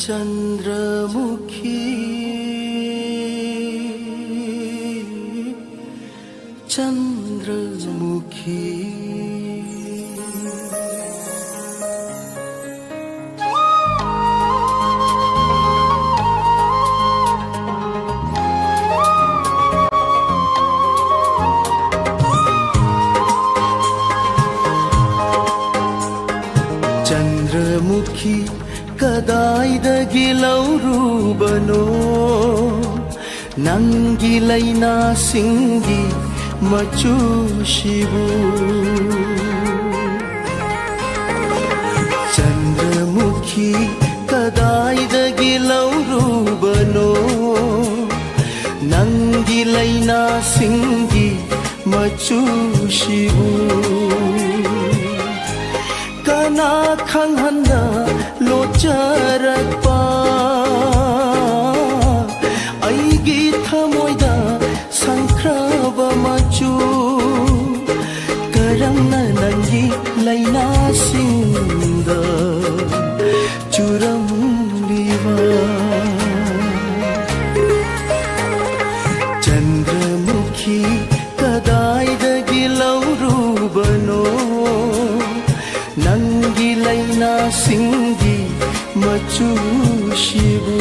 Chandramukhi Chandramukhi Chandramukhi Kadaidagi laurubano Nangi laina singi machu shibu Chandramukhi Kadaidagi laurubano Nangi laina singi machu shibu Kana khanghanda locharakpa Aigi thamoida sankraba machu Karamna nangi laina sinda Churam liva Chandramukhi Kadaidagi lauru ꯌꯥꯎꯔꯨꯕꯅꯣ ꯅꯪꯒꯤ ꯂꯩꯅꯥꯁꯤꯡꯒꯤ ꯃꯆꯨꯁꯤꯕꯨ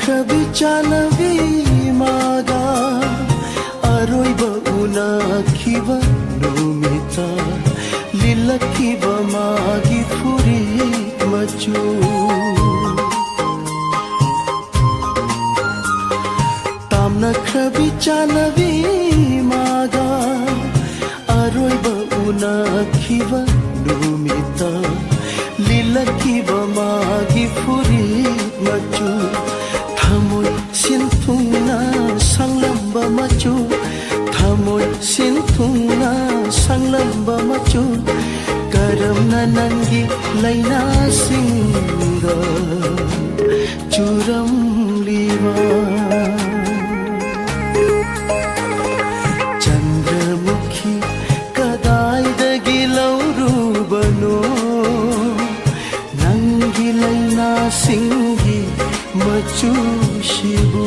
ꯈ꯭ꯔꯕꯤ ꯆꯥꯅꯕꯤ ꯃꯥꯒ ꯑꯔꯣꯏꯕ ꯎꯅꯈꯤꯕ ꯅꯨꯃꯤꯠꯇ ꯂꯤꯠꯂꯛꯈꯤꯕ ꯃꯥꯒꯤ ꯐꯨꯔꯤꯠ ꯃꯆꯨ ꯇꯥꯝꯅꯈ꯭ꯔꯕꯤ ꯆꯥꯅꯕꯤ ꯃꯥꯒ ꯑꯔꯣꯏꯕ ꯎꯅꯈꯤꯕ ꯅꯨꯃꯤꯠꯇ ꯂꯤꯠꯂꯛꯈꯤꯕ ꯃꯥꯒꯤ ꯐꯨꯔꯤꯠ ꯃꯆꯨ ꯊꯃꯣꯏ ꯁꯤꯟꯊꯨꯡꯅ ꯁꯪꯂꯝꯕ ꯃꯆꯨ ꯊꯃꯣꯏ ꯁꯤꯟꯊꯨꯡꯅ ꯁꯪꯂꯝꯕ ꯃꯆꯨ ꯀꯔꯝꯅ ꯅꯪꯒꯤ ꯂꯩꯅꯥꯁꯤꯡꯗ ꯆꯨꯔꯝꯂꯤꯕ ꯆꯟꯗ꯭ꯔꯃꯨꯈꯤ ꯀꯗꯥꯏꯗꯒꯤ ꯂꯧꯔꯨꯕꯅꯣ ꯅꯪꯒꯤ ꯂꯩꯅꯥꯁꯤꯡꯒꯤ ꯃꯆꯨꯁꯤꯕꯨ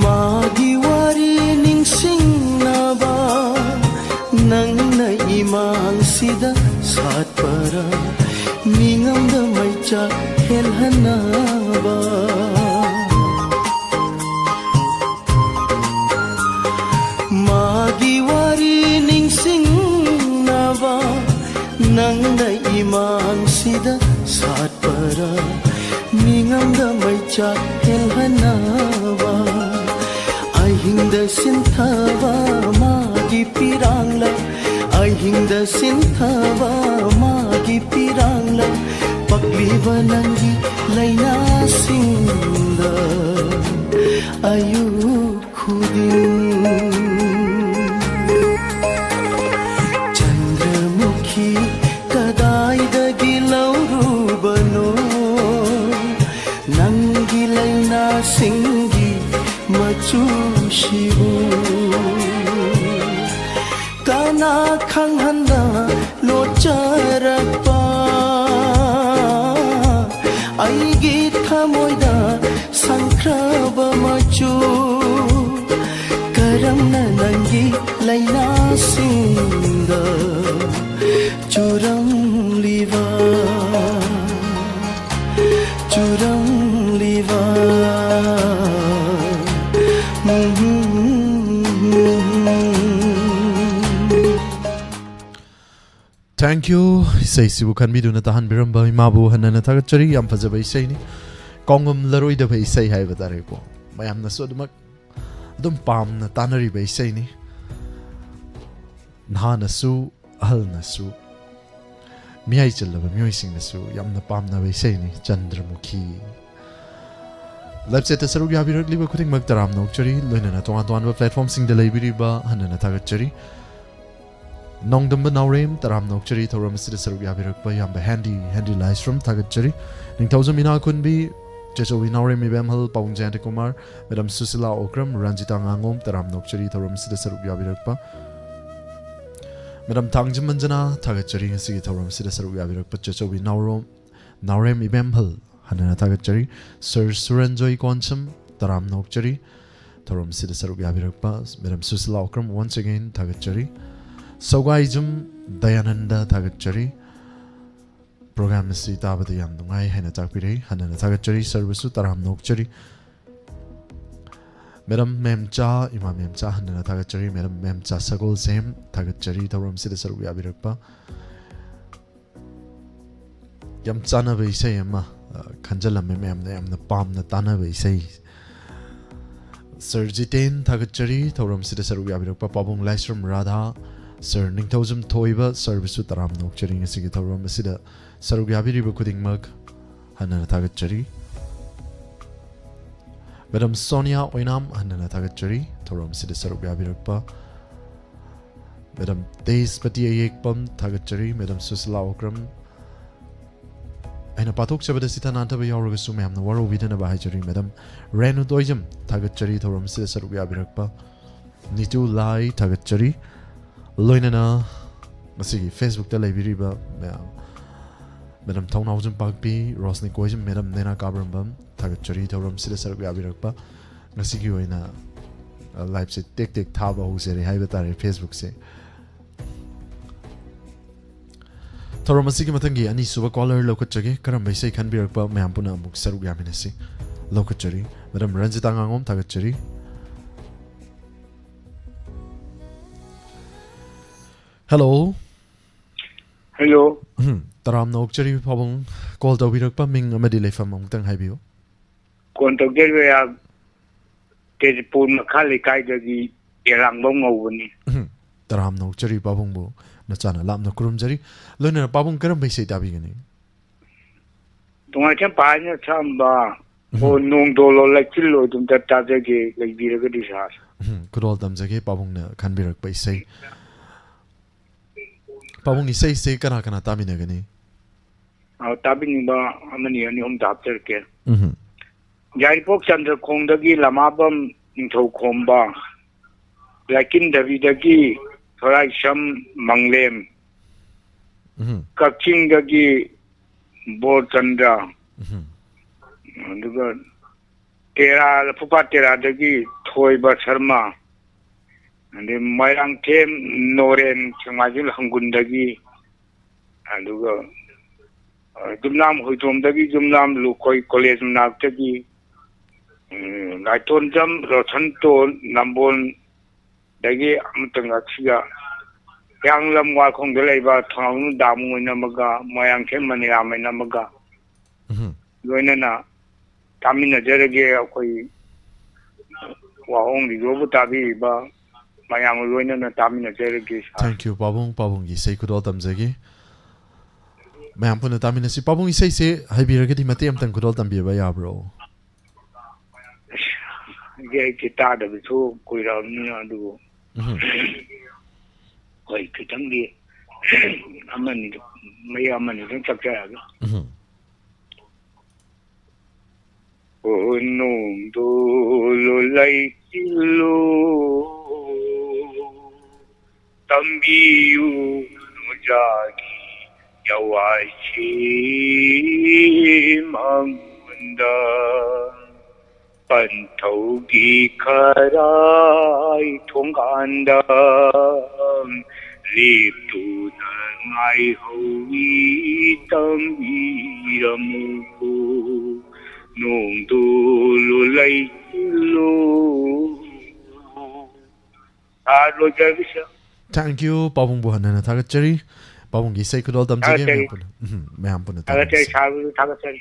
ꯃꯥꯒꯤ ꯋꯥꯔꯤ ꯅꯤꯡꯁꯤꯡꯅꯕ ꯅꯪꯅ 이망ꯁꯤꯗ ꯁꯥꯠꯄꯔ ꯃꯤꯉꯝꯗ ꯃꯩꯆꯥꯛ ꯍꯦꯜꯍꯟꯅꯕ 마기 와리 ningsing나바 낭나 이망시다 사트바라 밍암다 마이차 헬하나바 아잉다 신타바 마기 피랑라 아잉다 신타바 마기 피랑라 박리바 난기 라이나싱다 아유 쿠딘 चंद्रमुखी कदाइदगी लौरुबनो नंगी लैना सिंगी मचुशिबु काना खंगहंदा लोचरपा आइगी थमोइदा संख्रब मचु करमना नंगी लैना सिंदा चुरम लिवा Thank you. Say si bukan bidu na tahan biramba imabu hanan na tagat chari yam fazabay say ni kongum laroy da bay say hay batare po mayam na so dumak dum pam na tanari bay say ni nha na su hal na su miyay chalaba miyay sing na su yam na pam na bay say ni Chandramukhi live set sarug yabi ragli ba kuting magtaram na chari loina na tuan tuan ba platform sing dalay biri ba hanan na tagat chari Nong damba naurem taram nok chari thoram sida saruk yabirak pa yamba handy lies from tagat chari ning thousand mina kun bi checho wi naurem mi bam hal paung jante kumar madam susila okram ranjita ngangom taram nok chari thoram sida saruk yabirak pa madam tangjim manjana tagat chari ngasi thoram sida saruk yabirak pa checho wi naurem mi bam hal hanana tagat chari sir suranjoy koncham taram nok chari thoram sida saruk yabirak pa madam susila okram once again tagat chari Sawgaijum Dayananda Tagachari Program si tabada yam nungai hena takpire hanana tagachari service taram nokchari Madam Memcha Imam Memcha hanana tagachari Madam Memcha Sagol Sem Tagachari Taram Sida Saru Yabirakpa Yam Chana Vaisay Yama Kanjala Mem na Pam na Tana Vaisay Sir Jitain Tagachari Taram Sida Saru Yabirakpa Pabung Laisram Radha Sir Ningthojum Thoiba Service Taram Nokchering Asigi Thoram Asida Sarugabiri Bukuding Mug Hanana Tagachari Madam Sonia Oinam Hanana Tagachari Thoram Sida Sarugabirpa Madam Days Patia Yekpam Tagachari Madam Susila Okram Aina Patok Chabada Sitananta Yaurgasum Am the Waro Vidana Bahajari Madam Renu Doijam Tagachari Thoram Sida Sarugabirpa Nitu Lai Tagachari Loinana Masigi Facebook ta laibiriba Madam Thonawjum Pakpi Rosni Koijum Madam Nena Kabrambam Tagachari Thoram Sida Sarugabirpa Masigi oina live se tek tek thaba husere haiba tare Facebook se Thoram Masigi matangi ani suba caller lokachage karam baisai khanbirakpa mayam puna amuk sarugaminasi lokachari Madam Ranjita Ngangom Tagachari Hello. Hello. Taram Nokchari Pabong called the Wirakpa Ming Amadile from Mongtang Haibio. Contogera Tepun Makali Kaidagi Erambong Ovani. Taram Nokchari Pabongbo, Natana Lam no Kurumjari, Luna Pabong Karam Base Tabigani. Don't I pioneer Chamba or Nung Dolo like Chilo to that Tazagi like Viragadisas. Could all them Zage Pabong can be rock by say. Pabong is say Kanakana Taminagani. Our Tabiniba Amani and Yom Doctor Care. Jaipok Chandra Kondagi Lamabam into Komba. Like in the Vidagi, Horasham Manglem. Kaking Dagi Botanda. Tera Pupatera Dagi Toy Basarma. And then Mayrang came Noren Chamajil Hangundagi and Jumnam Hutumdagi Jumnam Lukoi College Naktagi. I told them Rotanto Nambon Dagi Amtangaxia Yang Lam Wakong the Leva Town Damu Namaga, Mayang Kemania Namaga. Goinana Tamina Jerege Okoi WAHONG Robutabi Ba. Thank you, Pabong. Pabong is say could all them zagi. Ma'am Puna Tamina si Pabong is say, Hibiragati Matiam Tan could all them be by Abro. Gay guitar of the two could have do. Quite Kitangi Amani, Mayamani, don't subscribe. Oh no, do like you. Tambiyu nujagi yawashi mangunda pantaugi karai thonganda liptu nangai howi tambiramu nungdu lulai lu Roger. Thank you, Pabong Buhana Tagachari. Pabong is say could all them together. Ma'am Puna Tagachari. Hãy subscribe cho kênh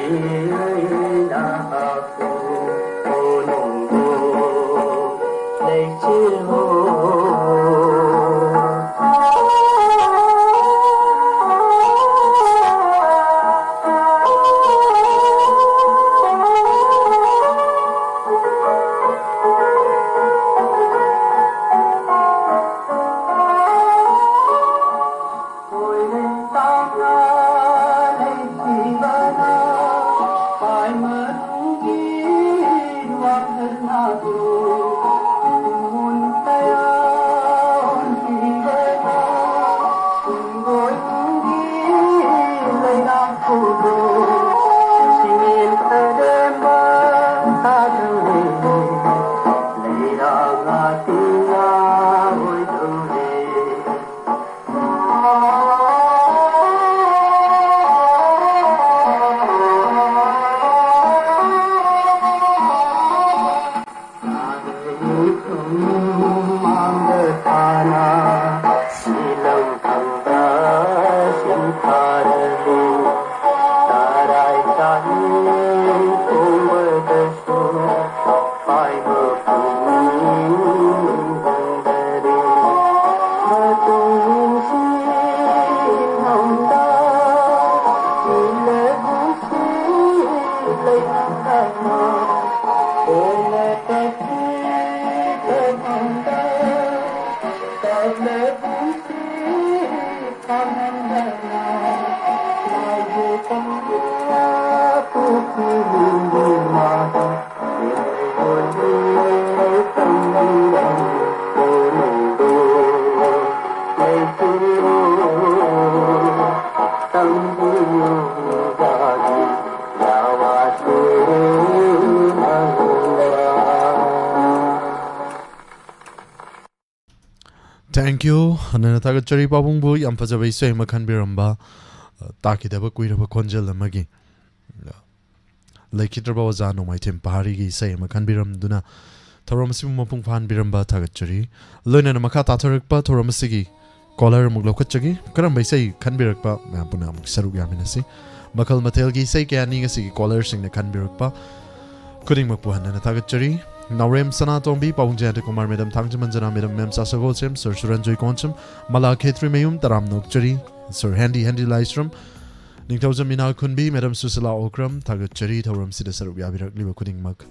Ghiền Mì Gõ để không bỏ lỡ Thank you. Hanana tagachari pabung bu yam fajabai sei makhan biramba taki daba kuiraba konjel amagi laikitraba wazano mai tem pahari gi sei makhan biram duna thoram simu mapung phan biramba tagachari loina na makha tatharakpa thoram sigi collar muk lokachagi karam bai sei khan birakpa ma puna muk saruk yaminasi makal matel gi sei kyani ga sigi collar sing na khan birakpa kuding mak pu hanana tagachari Naurem Sana Tombi, Pawung Jayanta Kumar Madam Thangcham Manjana Madam Mem Sasagolchem, Sir Suranjoy Koncham, Mala Khetri Mayum, Taram Nokchari, Sir Handy Lystrom, Ningtawjam Minal Kunbi, Madam Susila Okram, Tagachari, Tauram Sida Sarup Yabirak Liba Kuding Mak.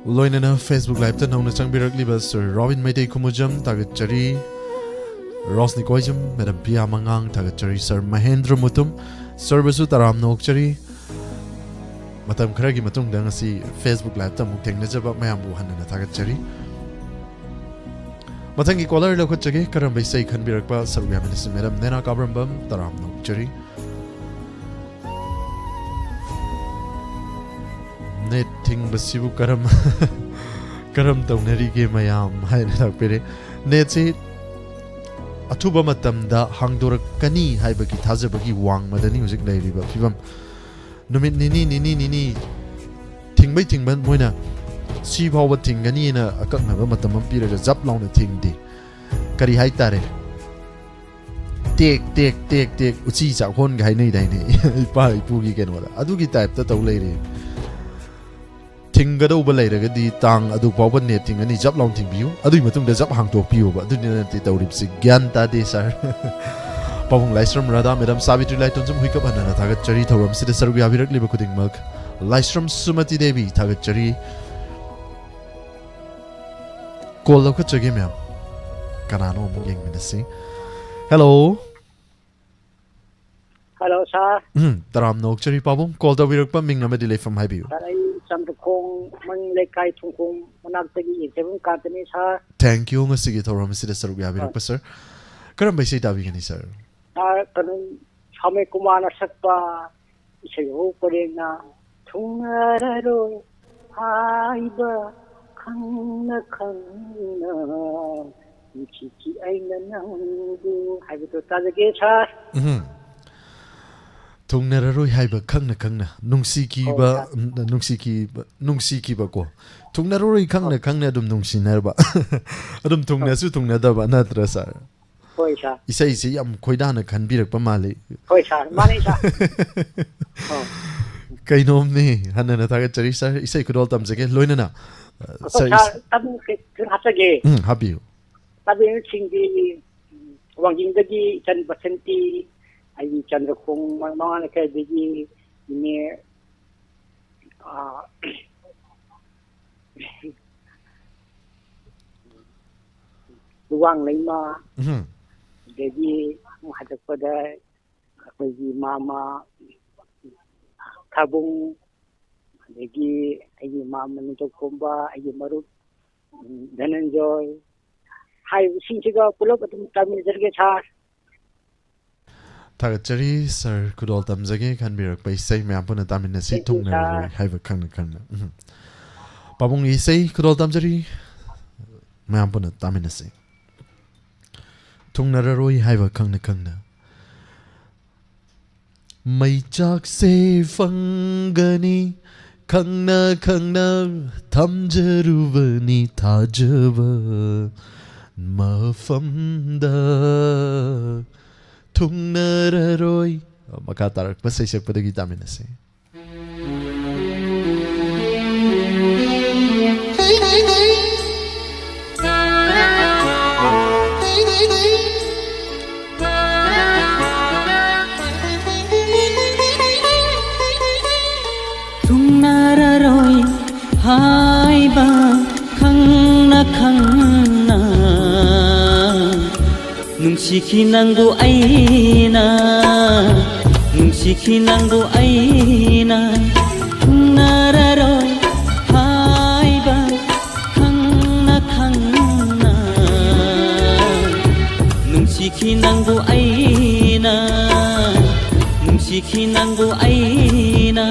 Loinana Facebook Live Tan Hong Chang Birak Liba, Sir Robin Maitei Kumujam, Tagachari, Rosni Koijam, Madam Pia Mangang, Tagachari, Sir Mahendra Mutum, Sir Basu Taram Nokchari, Matam Kragi Matung Dangasi, Facebook Live Tam Mukting Najaba Mayambu Hanana Tagachari. Matangi Kolar Lokachagi, Karam Basai Kan Birakpa, Sir Yaminis, Madam Nena Kabrambam, Taram Nokchari. Netting Basibu Karam Karam Toneri Mayam, Haina Pere, Netsi. Atuba matamda hangdorak kani haibagi thazabagi wang madani music leiriba fibam numit nini tingbai moina si bhawa tingani na akaknaba matam piraga zap launa tingdi kari haitare tek uchi chakon ga hainai daine ipa ipugi kenwala adugi type ta taw leire tingado balairagadi tang adu pawba net tingani jab long tingbiu adui matung da jab hangtok piu ba adu ne te tawrip si gyan ta de sar pawung laisram rada madam savitri laiton jum huikap hanana thagat chari thoram sida sargu yabirak liba kuding mak laisram sumati devi thagat chari call lokha chage ma'am kanano mung yeng minasi hello sir. Taram nokchari pawung call da birak pa ming na medile from haibiu Samdukong Manglekay Tungkong Managtagi Seven Company, sir. Thank you, Mr. Gitoram, Mr. Sarugabi, sir. Karam by say Davigani, sir. Kanun Hame Kumana Sakpa, Sayo Parena, Tungararo, Haiba, Kana Kana, Chiki Ainanangu, have you to Tazagate, sir? Tungnararoi haiba khangna nungsi ki ba ko tungnararoi khangna adum nungsi narba adum tungna su tungna da ba natra sar hoi sa isai se yam khoidana khanbirak pa male hoi sa mane sa kainom ne hanana thaga chari sar isai kudol tamjage loinana sir tabu ke hasage habiu tabu singdi wangjingdagi chan basenti ai chandra khong mga kay bigi ni luwang lima bigi hadak pada bigi mama kabung bigi ai mama nito komba ai marut dhananjoy hai singsiga pulok atum tamil jarge char Tagachari, sir, kudol tamjage kan birak by say Mampuna Taminasi Tungna, have a kana. Pabung isay kudol tamjari Mampuna Taminasi Tungnararoi have a kana. May chak se fangani Kangna Tamjaruvani Tajava Mafamda Tungnararoi makatarak pasay siya padagi dami na siya. ꯅꯨꯡꯁꯤꯈꯤꯅꯪꯕꯨ ꯑꯩꯅ ꯅꯨꯡꯁꯤꯈꯤꯅꯪꯕꯨ ꯑꯩꯅ ꯊꯨꯡꯅꯔꯔꯣꯏ ꯍꯥꯏꯕ ꯈꯪꯅ ꯈꯪꯅ ꯅꯨꯡꯁꯤꯈꯤꯅꯪꯕꯨ ꯑꯩꯅ ꯅꯨꯡꯁꯤꯈꯤꯅꯪꯕꯨ ꯑꯩꯅ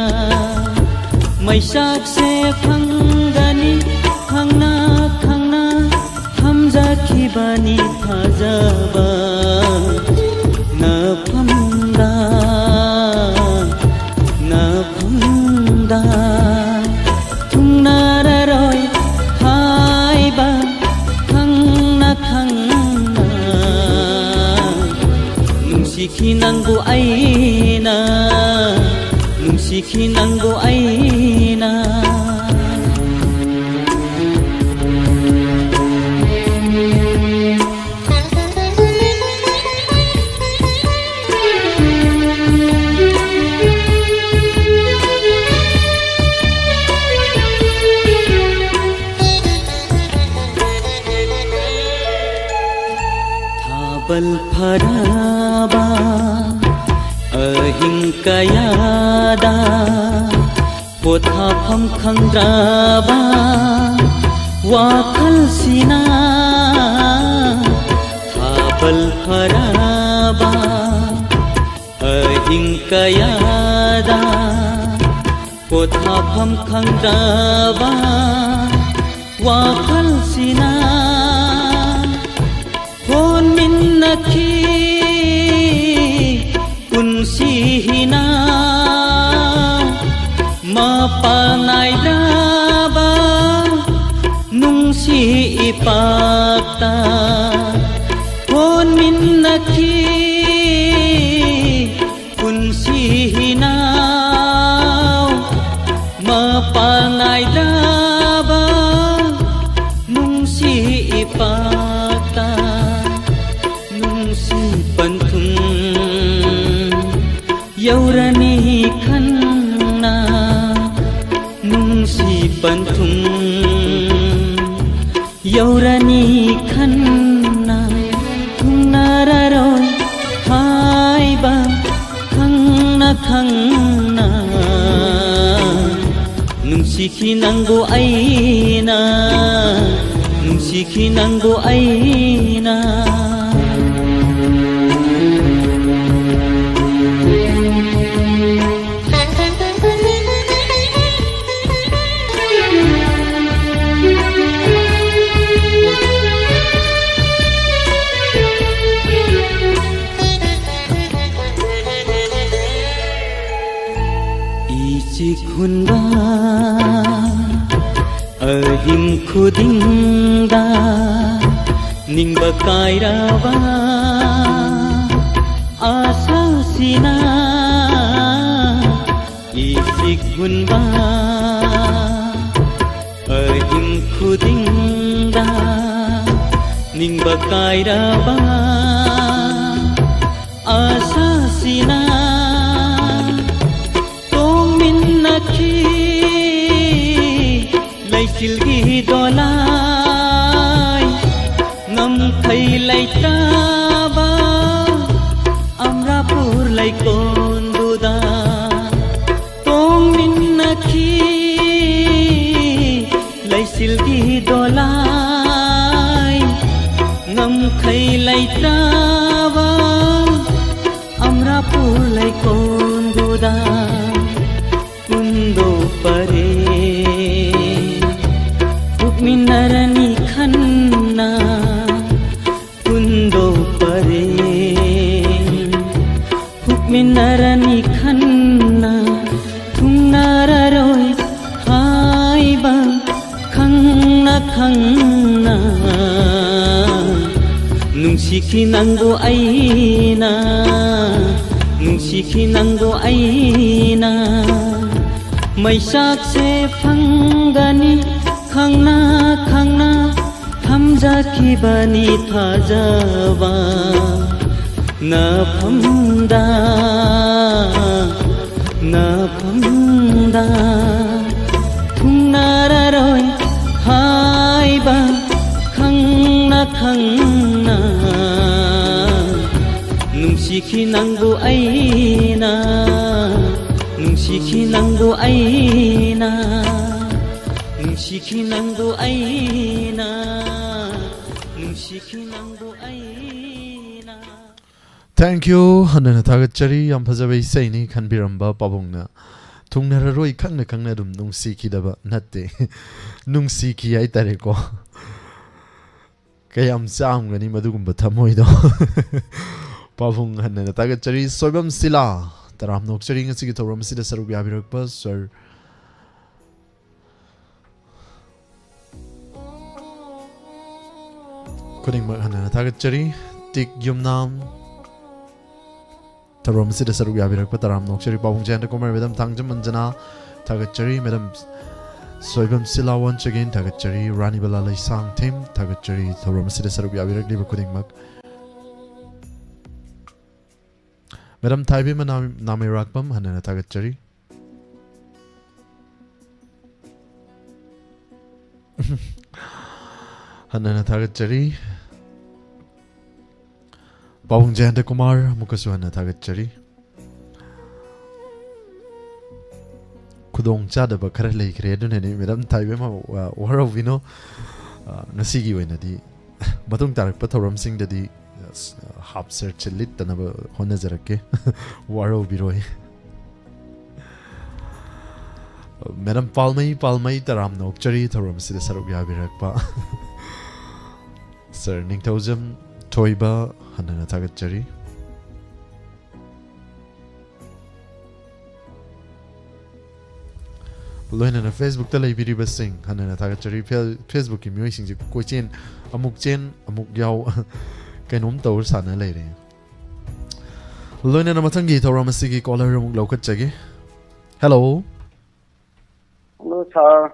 ꯃꯩꯁꯥꯛꯁꯦ ꯐꯪꯒꯅꯤ ꯈꯪꯅ ꯈꯪꯅ ꯊꯝꯖꯈꯤꯕꯅꯤ ꯊꯥꯖꯕ ꯅꯐꯝꯗ ꯅꯐꯝꯗ ꯊꯨꯡꯅꯔꯔꯣꯏ ꯍꯥꯏꯕ ꯈꯪꯅ ꯈꯪꯅ ꯅꯨꯡꯁꯤꯈꯤꯅꯪꯕꯨ ꯑꯩꯅ ꯅꯨꯡꯁꯤꯈꯤꯅꯪꯕꯨ ꯑꯩꯅ ꯊꯥꯕꯜ ꯐꯔꯕ ꯑꯍꯤꯡ ꯀꯌꯥꯗ ꯄꯣꯊꯥꯐꯝ ꯈꯪꯗ꯭ꯔꯕ ꯋꯥꯈꯜꯁꯤꯅ ꯊꯥꯕꯜ ꯐꯔꯕ ꯑꯍꯤꯡ ꯀꯌꯥꯗ ꯄꯣꯊꯥꯐꯝ ꯈꯪꯗ꯭ꯔꯕ ꯋꯥꯈꯜꯁꯤꯅ ꯍꯣꯟꯃꯤꯟꯅꯈꯤ ꯄꯨꯟꯁꯤꯅ ꯃꯄꯥꯟꯅꯥꯏꯗ꯭ꯔꯕ ꯅꯨꯡꯁꯤ ꯏꯄꯥꯛꯇ ꯍꯣꯟꯃꯤꯟꯅꯈꯤ ꯄꯨꯟꯁꯤꯅ ꯃꯄꯥꯟꯅꯥꯏꯗ꯭ꯔꯕ ꯅꯨꯡꯁꯤ ꯏꯄꯥꯛꯇ ꯅꯨꯡꯁꯤ ꯄꯟꯊꯨꯡ ꯌꯧꯔꯅꯤ ꯈꯟꯅ ꯅꯨꯡꯁꯤ ꯄꯟꯊꯨꯡ ꯌꯧꯔꯅꯤ ꯈꯟꯅ ꯊꯨꯡꯅꯔꯔꯣꯏ ꯍꯥꯏꯕ ꯈꯪꯅ ꯈꯪꯅ ꯅꯨꯡꯁꯤꯈꯤꯅꯪꯕꯨ ꯑꯩꯅ ꯅꯨꯡꯁꯤꯈꯤꯅꯪꯕꯨ ꯑꯩꯅ hunba ahim khudingda ningba kairaba asasina isik hunba ahim khudingda ningba kairaba asasina Silgi dolai ngam thai lai taba amra pur lai kon duda tong min nakhi lai silgi dolai ngam thai lai taba amra pur lai kon duda kundo pare minarani khanna kundo pare minarani khanna thungnararoi haiba khangna khangna nungsikhinangbo aina nungsikhinangbo aina maisakse phangani khangna khangna thamjakibani thajaba nafamda nafamda thungnararoi haiba khangna khangna ꯅꯨꯡꯁꯤꯈꯤ ꯅꯪꯕꯨ ꯑꯩꯅ ꯅꯨꯡꯁꯤꯈꯤ ꯅꯪꯕꯨ ꯑꯩꯅ ꯅꯨꯡꯁꯤꯈꯤ ꯅꯪꯕꯨ ꯑꯩꯅ ꯅꯨꯡꯁꯤꯈꯤ ꯅꯪꯕꯨ ꯑꯩꯅ Thank you hanana thagachari yam phajaba isaini khanbiramba pabungna thungnararoi khangna khangna dum nungsi kidaba natte nungsi ki ai tare ko kayam chamgani madugumba thamoido pabung hanana thagachari soibam sila taram nokchari ngasi ki thoram sida saruk yabirakpa sir kuning mak hanana thagachari tik yumnam Tarom sida saruk yabirakpa taram nokchari pabung janda kumar medam thangjam manjana thagachari medam soibam sila once again thagachari rani bala laisang team thagachari tarom sida saruk yabirak liba kuding mak medam thaibi ma nami rakpam hanana thagachari hanana thagachari Pabung Jayanta Kumar Mukasuhana Thagachari Kudong Chadaba Karale Kredunani Madam Taibema Waro Vino Nasigi Wenadi Batung Tarak Patoram Sing Dadi Hap Search Lit Tanaba Honazarake Waro Biroi Madam Palmai Taram Nokchari Taram Sida Sarugya Birakpa Sir Ningtozam Toiba Hanana Thagachari Loinana Facebook ta leibiri basing Hanana Thagachari Facebook ki miyoi sing koi chen amuk yaw kainom tawar sana leire Loinana mathangi tawra masigi caller amuk laukat chage Hello Hello sir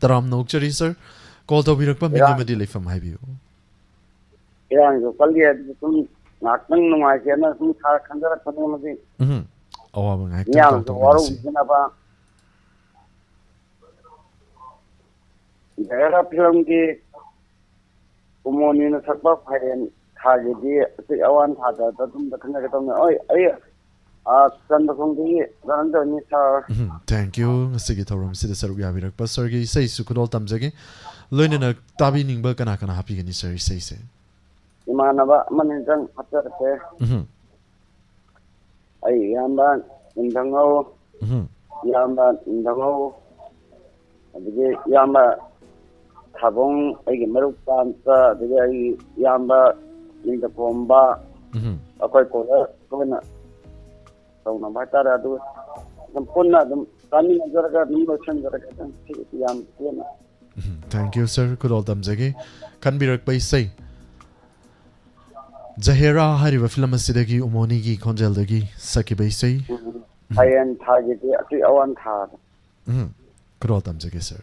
Taram Nokchari sir call tawirakpa mingamadi leifam haibiyo Yang kali itu nakang numaisnya sih cara kantor penuh masih. Awal mengaik. Yang baru kenapa? Daerah film di umumnya sebab harian jadi si awan ada tapi kena ketemu. Oh, ayah. Sanda kongdi dan ini sir. Thank you. Sige thoram sida saruk yabirak pas sir gi sei sukudol tamjage. Loinana tabi ningba kana happy gani sir sei se. Imana ba manenjang hatar te ai yamba indangau adigi yamba thabong ai maruk panta adigi ai yamba ninda pomba akoi ko na sauna batara adu sampurna dum kami najaraga nimba chanjaraga tan yam tiana Thank you sir kudol tamjage kanbirak pai sei Zahira hariba film asidagi umonigi konjeldagi sakibaisai hayan thagiti ati awan thar kudol tamjage sir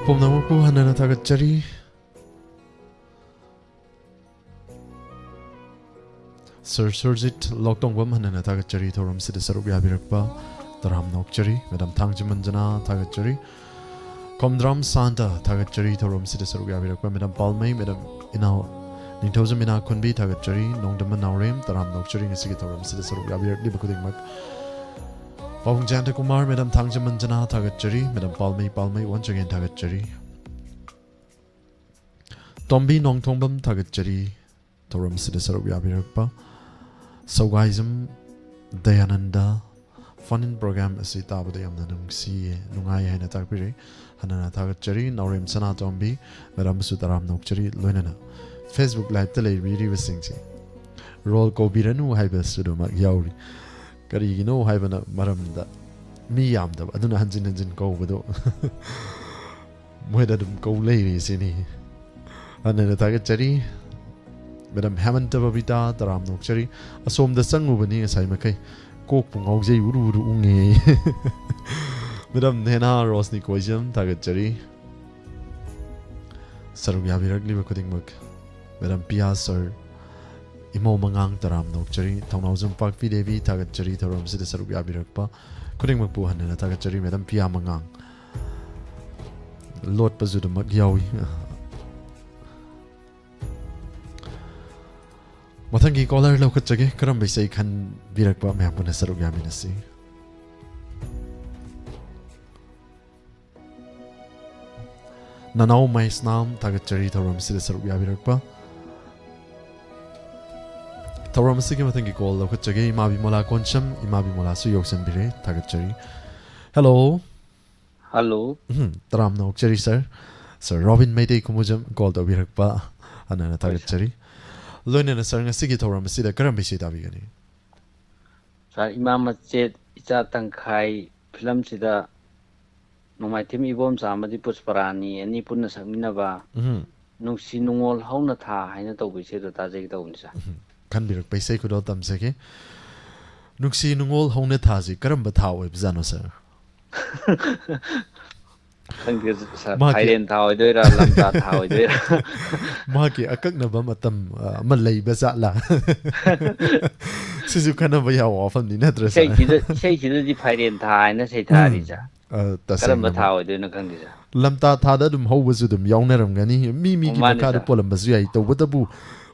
봄나무고 하나나 다갓자리 Surjit Lokdongwam Hanana Tagachari Thorum Sida Sarubya Birakpa Taram Nokchari Madam Tangjimanjana Tagachari Komdram Santa Tagachari Thorum Sida Sarubya Birakpa Madam Palmay Madam Inao Nintosam Ina Kunbi Tagachari Nongdaman Naurem Taram Nokchari Ngasigi Thorum Sida Sarubya Birak Libakuding Mak Wahong Janta Kumar Madam Tangjimanjana Tagachari Madam Palmay once again Tagachari Tombi Nongtongbam Tagachari Thorum Sida Sarubya Birakpa Saugaism Dayananda Fun program asi tabada yamna nungsi nungai haina takpiri hanana tagachari Naurim Sana Tombi Madam Sutaram Nokchari Loinana Facebook live tele riri wasingsi Roll ko biranu haiba suduma yauri kari gino haibana maramda mi yamda aduna hanjin ko bado moida dum ko leiri sini hanana tagachari Madam Hamanta Babita Taram Nokchari Asom the Sangubani as I make Coke Pungauze Uru Unge Madam Nena Rosni Koisium Tagachari Sarubya Viragli Cutting Muk Madam Pia Sir Imo Mangang Taram Nokchari Townhousem Park Devi Tagachari Taram City Sarubya Virakpa Cutting Mapuhan and Tagachari Madam Pia Mangang Lord Pazuda Magyawi Mathangi caller lokachage karam bisay khan birakpa mayapuna sarugya minasi Nanau mais nam tagachari thoram sida sarugya birakpa thoram sige mathangi call lokachage imabi mola koncham imabi mola su yoksan bire tagachari Hello Taram nokchari sir Robin Mayday kumujam call to birakpa anana tagachari Loinana sir ngasigi thoram sida karam bisay tabigani Sa imam masjid isa tangkai film sida nomai tim ibom samadi pusparani ani punna sakminaba nungsi nungol hauna tha haina tawbise do tajai tawunisa kan birak paisai kudo tamsake nungsi nungol hauna tha ji karamba tha oi bjano sir Khangge sa Thailand tha oi doira lamta tha oi doira maki akaknaba matam malai bazala sisu kana ba yaw ofam ni natra sa sei kida di Thailand tha haina sei tha ri ja karamba tha oi doina khangge ja lamta tha da dum hawbazu dum yawnaram gani mi ki makada polam bazu yai tawbatabu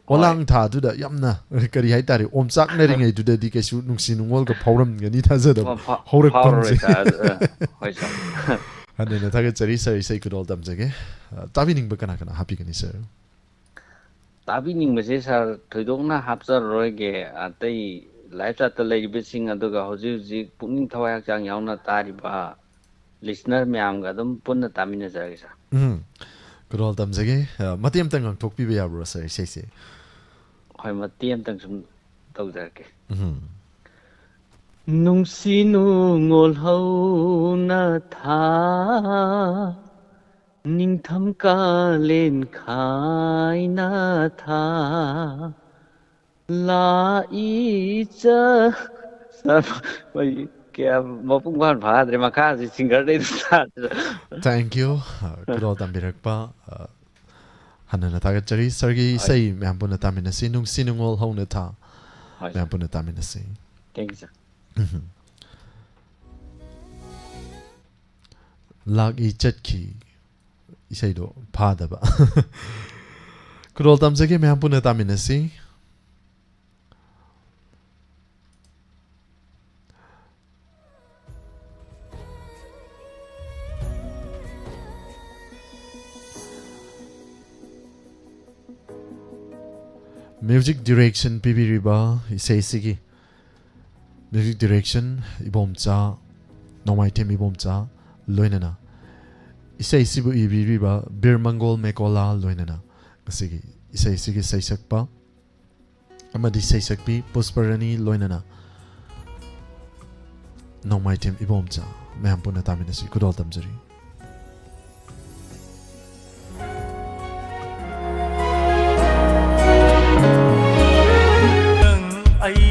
Olang tha du da yamna kari hai tare omsak na ringai du da di kesu nungsi nungol ka phauram gani tha za da haurak pamse hoi sa Hanena thaga chari sir isai kudol damjage tabi ning ba kana happy gani sir tabi ning mese sir thoidokna hapsar roige atai live chat lai bising aduga hoji puning thawai hakjang yauna tariba listener myam ga dum punna tamina jage sa kudol damjage matiam tangang thokpi be yabro sir sei hoi matiam tang sum tawjake Nungsi nungol hau na tha Ning tham ka len khai na tha La i cha Sab Bai kya mapung ban bha dre makha si singer de sa Thank you kudol dambirakpa hanana thaga chari sargi sai mampuna taminasi nungsi nungol hau na tha mampuna taminasi Thank you sir Lag I chatki isai do phada ba Kudol tamsage me hampuna taminasi Music direction pibiriba isai sigi Music direction ibomcha nomai tem ibomcha loinana isai sibu ibiriba birmangol mekola loinana kasigi isai sigi saisakpa amadi saisakpi pusparani loinana nomai tem ibomcha mehampuna taminasi kudol tamjari ai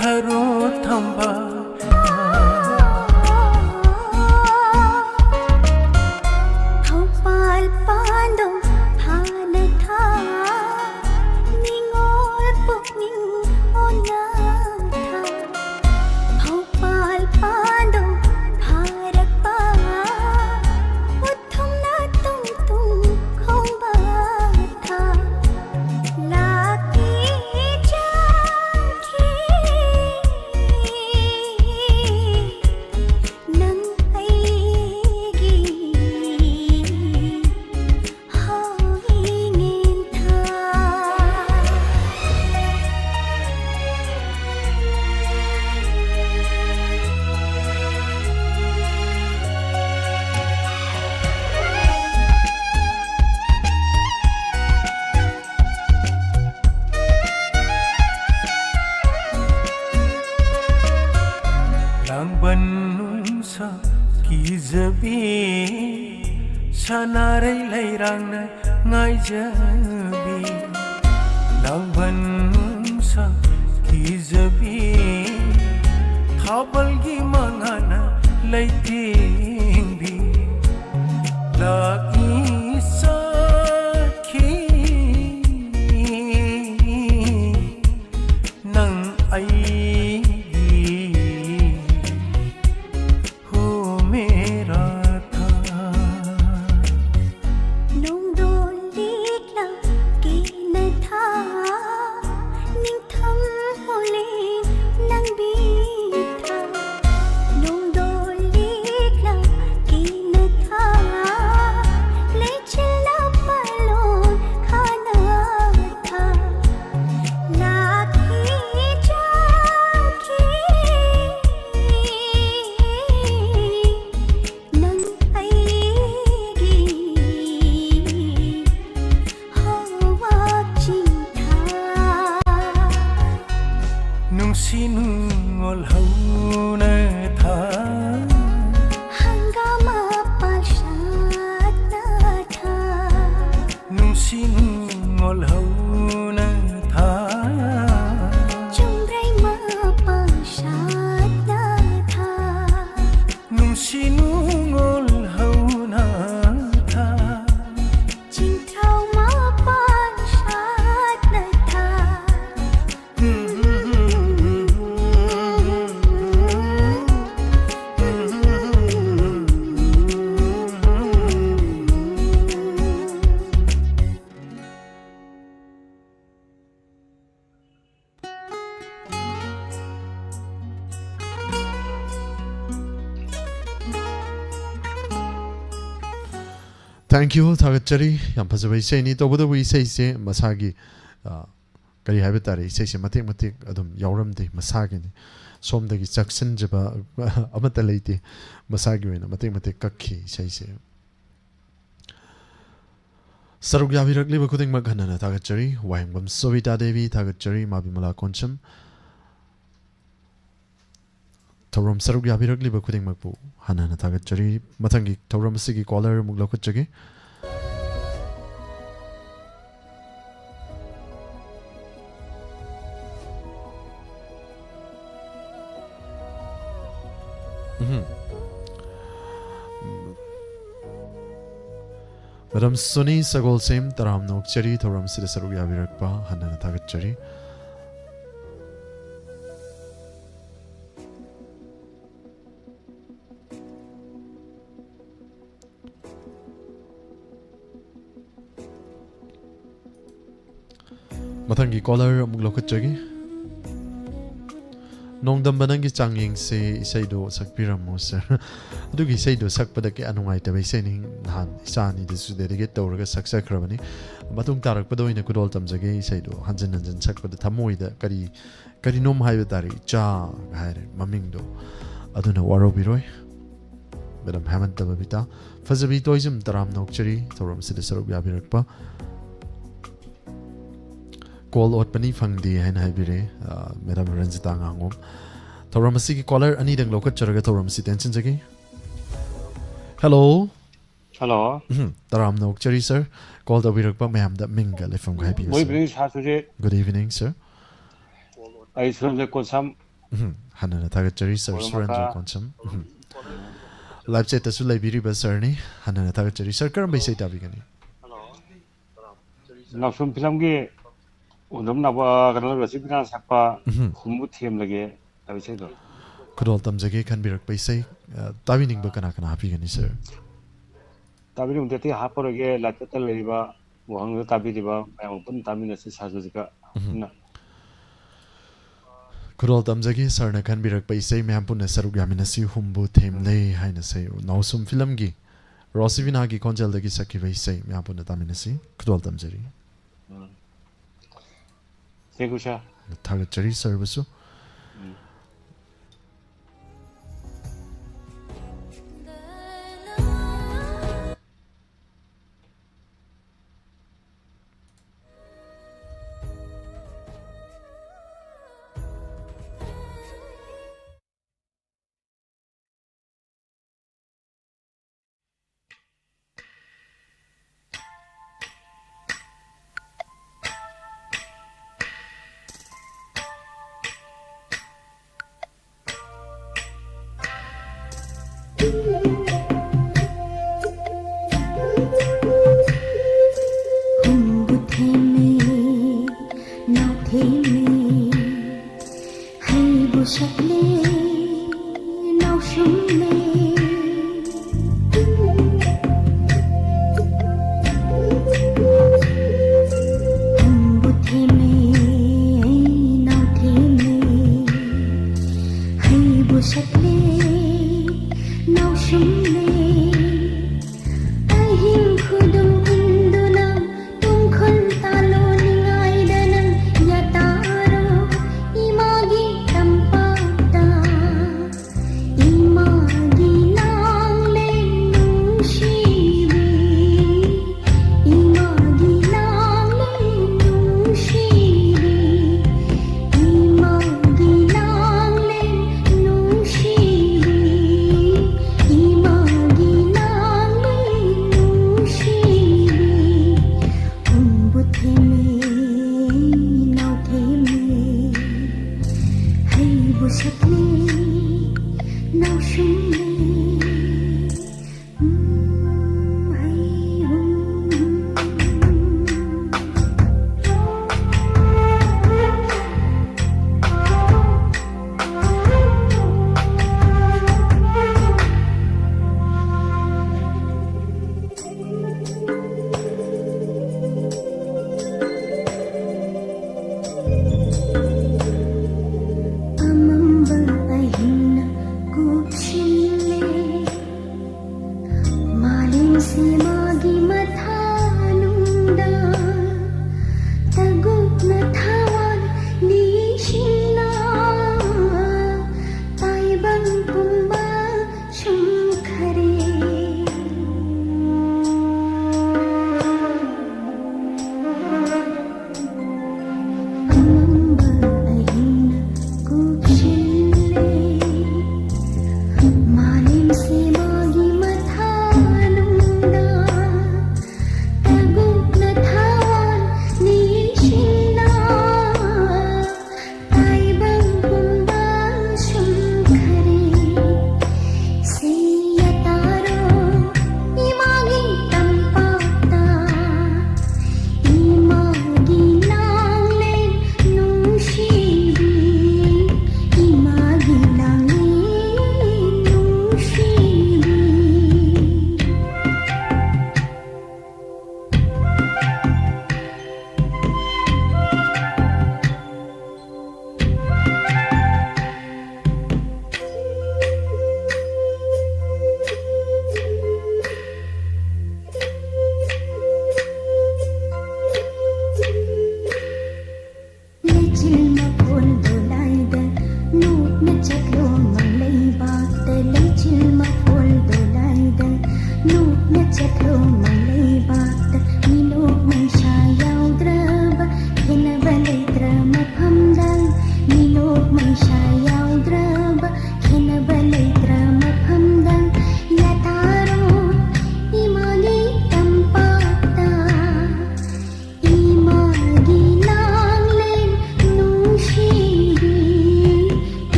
tharo thamba Thopal pandong hana tha Ningol pukning ona tha Thopal pandong harak pa Utham na tung tung khong ba tha Laki jaki Nang aigi hawingin tha langban nungsa kizabi sanarai lairang na ngai jabi langban nungsa kizabi thabal gi mangana laitingbi lagi sakhi nang ai ho mera tha Nung đôn liết lặng kỳ na tha Ning thăm hồ lên nang bi tha Nung đôn liết lặng kỳ na tha Lấy chân lao pa lôn khá na tha Là khi cha khi Nang ai gi hawa chinh tha nung sinungol hauna tha Hangama pashat na tha nung sinungol hauna tha Chumray ma pashat na tha nung sinungol hauna tha Ching thao ma pashat na tha Thank you thagachari yam phajaba isai ni tobada wi isai se masagi kari haiba tare isai se matik matik adum yauramde masagi ni somdagi chaksin jaba amata leite masagi wena matik matik kakhi isai se saruk yabirak liba kuding maghanana thagachari waingbam sovita devi thagachari mabimala koncham Tauram saruk yabirak liba kuding magbu hanana thagachari mathangi tauram sigi caller muglakachagi Madam Suni Sagol Sem Taram Nokchari Tauram Sida Saruk Yabirakpa hanana thagachari Mathangi caller muglakachagi Nongdam banangi changyeng se isaido sakpiramo sir adugi isaido sakpada ke anungai tabai sening han isani disu dedicate tawraga saksakrabani matung tarak padoina kudol tamjage isaido hanjan hanjan sakpada thamoida kari nom haiba tari cha haire mamingdo aduna waro biroi Madam Hamant Tababita Fazabi Toism Taram Nokchari Thoram Sida Saruk Yabirakpa Call out pani fangdi hain haibire Madam Ranjita Ngangom Thoram Siki caller ani dang lokat charaga Thoram Si tension jagi Hello Hello Taram Nokchari sir call the Wirakpa Mam that Minga from Happy Good evening, Saturday. Good evening sir I from the Kosam Hanana Tagachari Sir Surendra Koncham. Live chat as well Biriba Sirni, Hanana Tagachari Sir Karam Bay Tabigani. Nafsum Pilamgi Undam Nava Ganal Rasipina Sapa Humutium Lage, I would say. Could all Tamzage can be by say, Tavining Bakanaka Hapigani, sir. Tabirum Deti Haporage, Latata Leva, Wahong Tabidiba, I open Taminas Hazika. Could all Tamzagi, Sarna can be by say, Mampuna Sarugaminasi, Humbu, Tame Lay, Highness, no some Filamgi. Rosivinagi Conjal the Gisaki by say, Mampuna Taminasi, could all Tamzari. Segusha. The Tagachari service.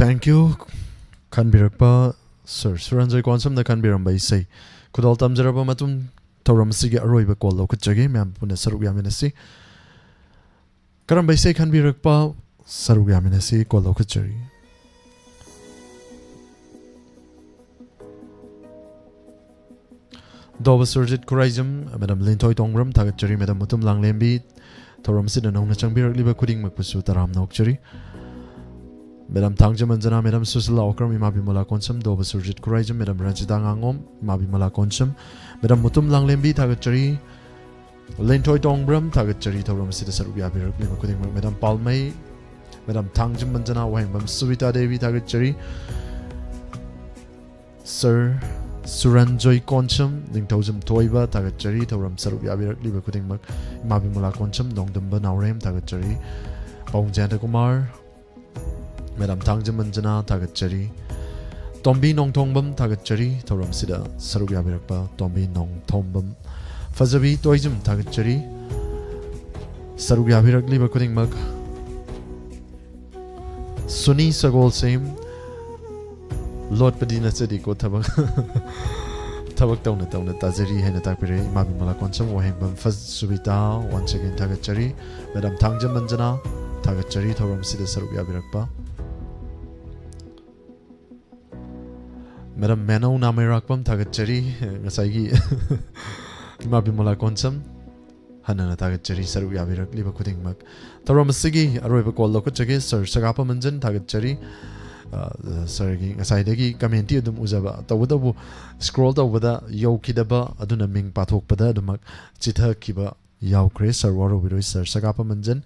Thank you. Kanbirakpa Sir Suranjoy Konsam da kanbiram bai sei. Kudal tamjaraba matum tauram sige aroiba kol lo kutjage mem puna saruk yaminasi. Karam bai sei kanbirakpa saruk yaminasi kol lo kutjari. Doba Surjit Kuraizam, Madam Lintoy Tongram, Tagatjari, Madam Mutum Langlembi, Toram Sidan on the Changbir Liba Kuding Makusu Taram Nokchari, Madam Tangjamanjana, Madam Susila Okram, Imabimala Konsum, Doba Surjit Kuraizam, Madam Rajidangangom, Mabimala Konsum, Madam Mutum Langlembi, Tagatjari, Lintoy Tongram, Tagatjari, Toram Sida Sarubia Liba Kuding, Madam Palmay, Madam Tangjamanjana, Wahambam Subita Devi, Tagatjari, Sir Suranjoy Koncham, Ningtozum Toiba, Tagatjari, Toram Sarup Yabirak, Liba Kuting Mak, Mabimula Koncham, Dongdamba Naurem, Tagatjari, Pong Janta Kumar, Madam Tangjamanjana, Tagatjari, Tombi Nong Tongbam, Tagatjari, Toram Sida, Sarup Yabirakpa, Tombi Nong Tombam, Fazabi Toizum, Tagatjari, Sarup Yabirak, Liba Kuting Mak, Suni Sagol Same, Lord Padina City ko tabak tauna Tazeri Hena Takpire Mabimala Konsum Wahambam Faz Subita once again Tagatjari Madam Tangjamanjana Tagatjari Toram Sida Sarup Yabirakpa Madam Mano Namirakpam Tagatjari Ngasagi Mabimala Konsum Hanana Tagatjari Sarup Yabirak Liba Kuting Mak Toram Sigi Aroiba Kol Lokachage Sir Sagapa Manjan Tagatjari Sargi ngasai commenti adum uzaba tawdabu scroll tawbada yokidaba aduna ming pathokpada adumak chitha kiba yaukre server wiroi sir sagapa manjan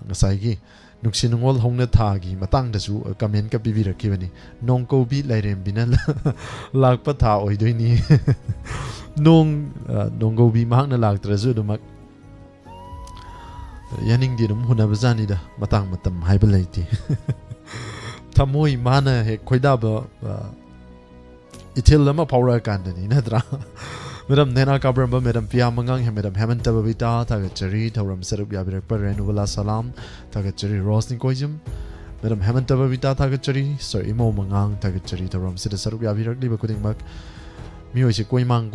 ngasai gi nuksinungol hongna thagi matang dasu comment ka bibirakibani nongko bi lairem binal lakpa tha oidoini nonggo bi mahna laktrazu adumak yaning di dum hunabazani da matang matam haibalaiti Tamoi mana he koidaba itil lama power kandani nadra Madam Nena Kabramba Madam Pia Mangang Madam Hemanta Babita Tagatjari Tauram Sarup Yabirak Renuvala Salam Tagatjari Rosni Koizum Madam Hemanta Babita Tagatjari Sir Imo Mangang Tagatjari Tauram Sida Sarup Yabirak Liba Kuting Mak Mio si Koimang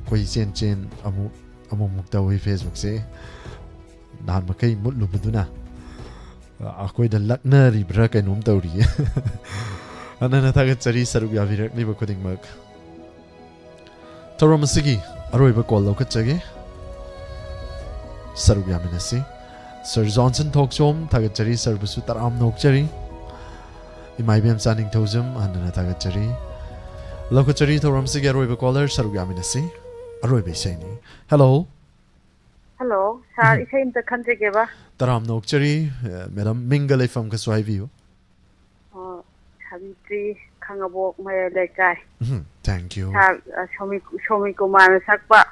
Koi Chen Amu Mukta Wi Facebook se Dan Makai Mutlu Buduna Aku dah lakna ribra kai nom tauri. Anana Tagatjari Sarup Yabirak Liba Kuting Mak. Toram Sigi Aroiba Kol Lokachage Sarup Yaminasi Sir Johnson Toksom Tagatjari Sarbusu Taram Nokchari Imaibem Saning Tozum Anana Tagatjari Lokachari Toram Sigi Aroiba Koller Sarup Yaminasi Aroiba Saini. Hello. Hello, sir. Isay in the country geba. Taram Nokchari, Madam Mingale from Kaswai View. Savitri Kangabok Maya Lekai. Thank you. Shomi Kumar Sakpa.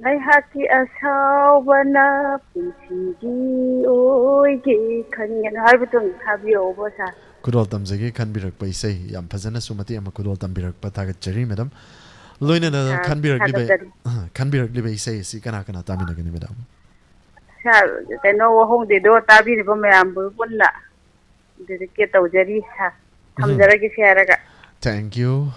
Haki Asabana Pinsigi Oigi Kanyan Harbiton Habi Obosa. Kudol Tamzagi can be by say Yampazana Sumati and Kudol Tambirak Patagatjari, Madam. Loina can be regularly say, Sikanakana Tamina, Madam. Sir, they know home they do Tabi Bomambu, dedicate of Jerisa. Thank you.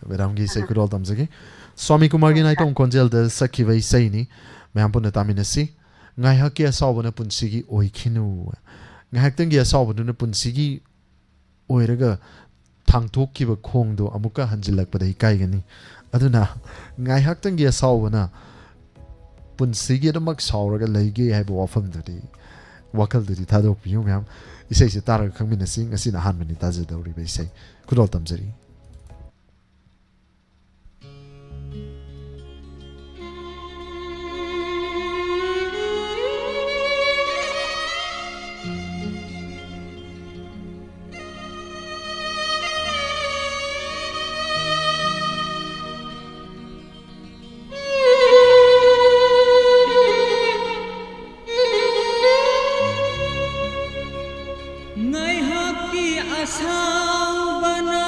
Madam Gisa Kudol Tamzagi. Swami Kumargin I don't congeal the Sakiva Saini, Mampuna Taminasi. Ngahaki a Sabana Punsigi Oikinu. Ngahaktangi a Sabana Punsigi Oiraga Tangtoki Kongdo Amuka Hanjilak Pada Kaigani. Aduna Ngahaktangi a Sabana Punsigi the Max Sauraga Lagi have often the Wakal the Tado Pium. He says the Tara coming a sing as in a handman, it does it already say. Kudol Tamzari. Ngai haki asal bana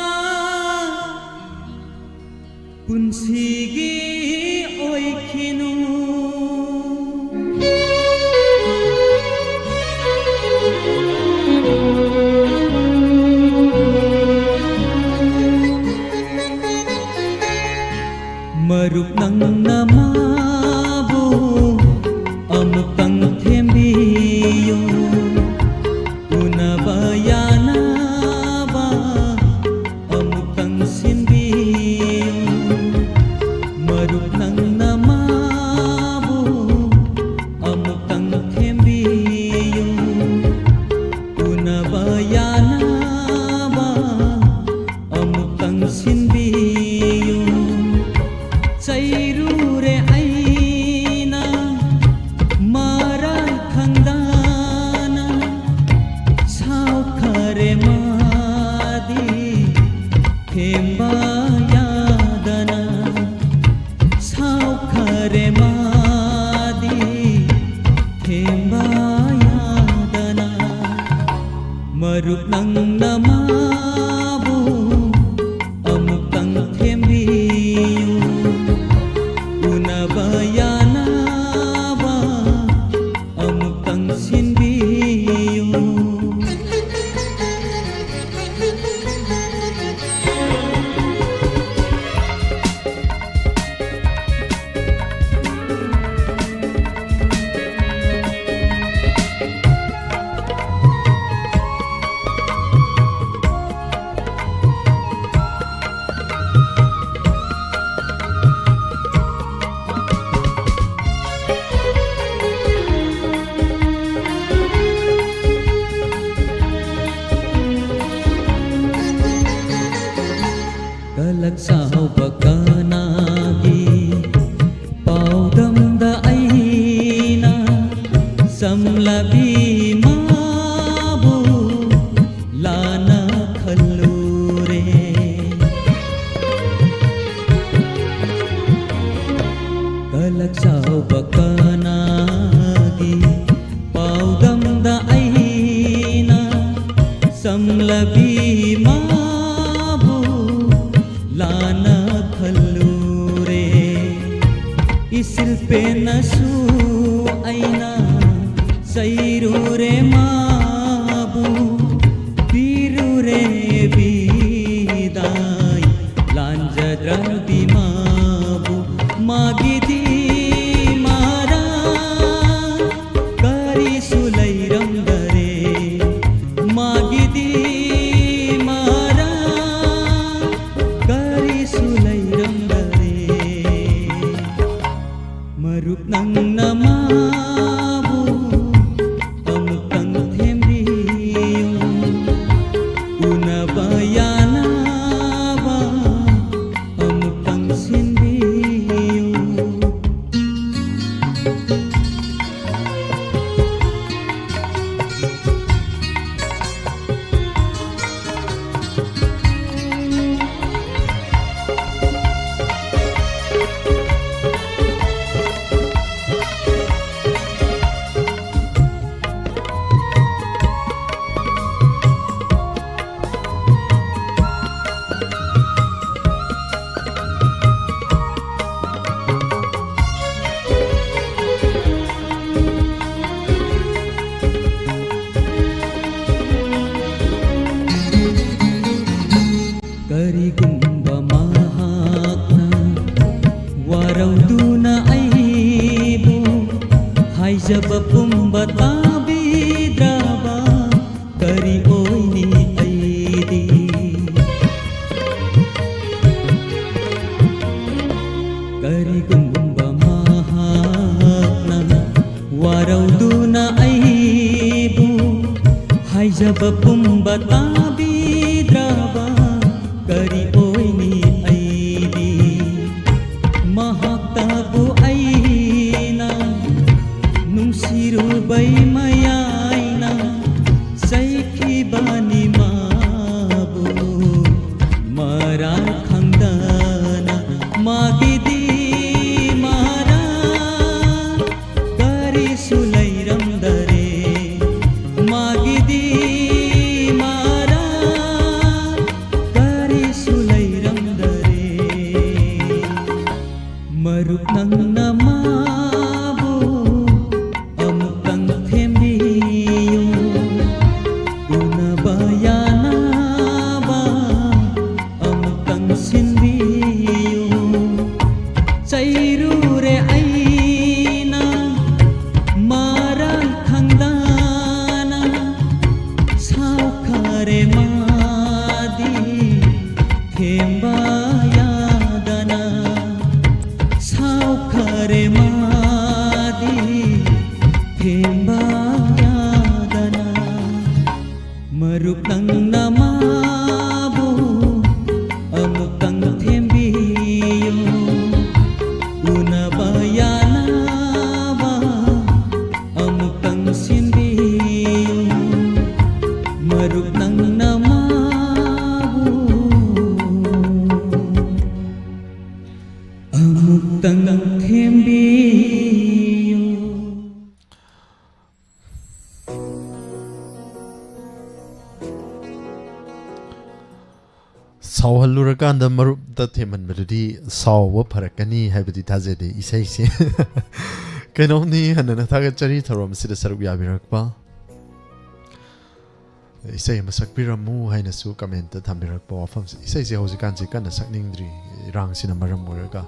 समलबी माबू लाना खल्लूरे कलक्साव बकनागी पाउदमदा आईना समलबी माबू लाना खल्लूरे इसिल पे नसू आईना सैरूरे माबू बीरूरे बीदाई लांजद्रदी माबू मागिदी मारा करी सुलैरम दरे मागिदी मारा करी सुलैरम दरे मरुप नंग नमाबू अमुकंग थेम्बियो उनबायाना बा अमुकंग सिंबियो करिगुम्बा महाक्ना वारौदुना आइबु हाइजब पुम्बा ताबिद्राबा करि ओइनी आइदी करिगुम्बा महाक्ना वारौदुना आइबु हाइजब पुम्बा ताबिद्राबा करी ओइनी आईदी महताबु आईना नुंसिरुबै मयाइना सैखी बानी माबु मरा खंदना मागिदी मारा करी सुलैरम दरे मागिदी मारा करी सुलैरम दरे मरुप नंग नमाबू अमुकंग थेम्बियो उनबायाना बा अमुकंग सिंबियो चैरूरे आईना मारा खंदाना सावखारे मादी थेम्बायादना सावखारे मादी थेम्बायादना मरुप नंग नमाबू अमुकंग थेम्बियो उनबायाना बा अमुकंग सिंबियो मरुप नंग नमाबू अमुकंग थेम्बियो सावहल्लुरकांदा मरुपदा थेमनबदुदी सावबा फरकनी हाइबदि थाजेदे इसाइसे कैनोमनी हनना थागचरी थरोम सिदा सरुक याबिरकपा isai masak piramu haina su comment thambirak pa wafam isai se hojikan se kana sakningdri rang sina maram moraga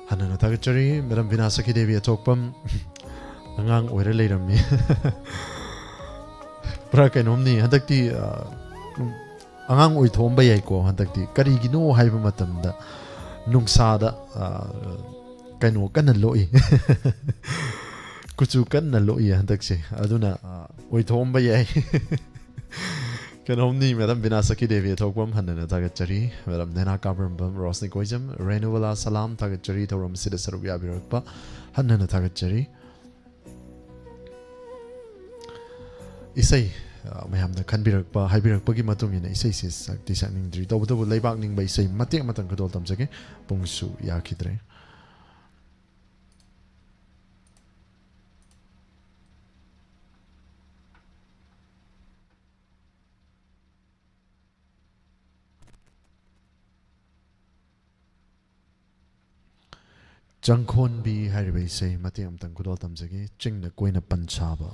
hanana tagachari madam vinasaki devi atokpam angang oire leirami pra kainomni hadakti angang oi thomba yai ko hadakti karigino haiba matamda nungsada kaino kana loi kuchu kanna loi hadakse aduna oi thomba yai kanomni madam vinasaki devi atokpam hanana tagachari madam nena kabram rosni koijam renewala salam tagachari thoram sida sarubya birakpa hanana tagachari isai mayamna khanbirakpa haibirakpagi matungina isai se sakti sakningdri tawbutabu leibak ningba isai matek matang kadol tamjage pungsu yakidre Jangkhon bi haribai sei mati amtang kudol tamjagi chingna koina panchaba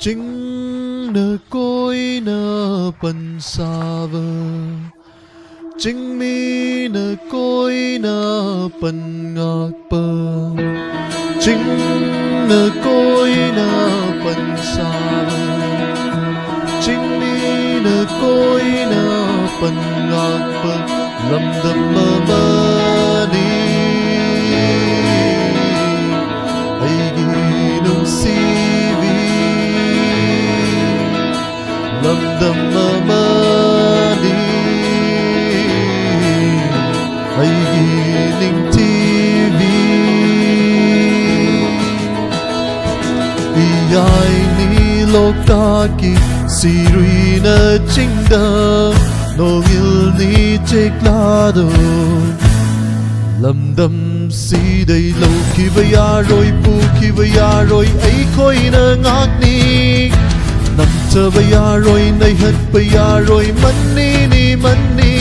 chingna koina pansava chingmina koina pangakpa chingna koina pansava chingmina koina pangakpa lamdam mamani aigi nungsivi lamdam mamani aigi ningtivi iyai ni lokaki siruina chingda nongil ni cheklado lamdam sidai loki bayaroi puki bayaroi ai koina ngakni namcha bayaroi naihat bayaroi manni ni manni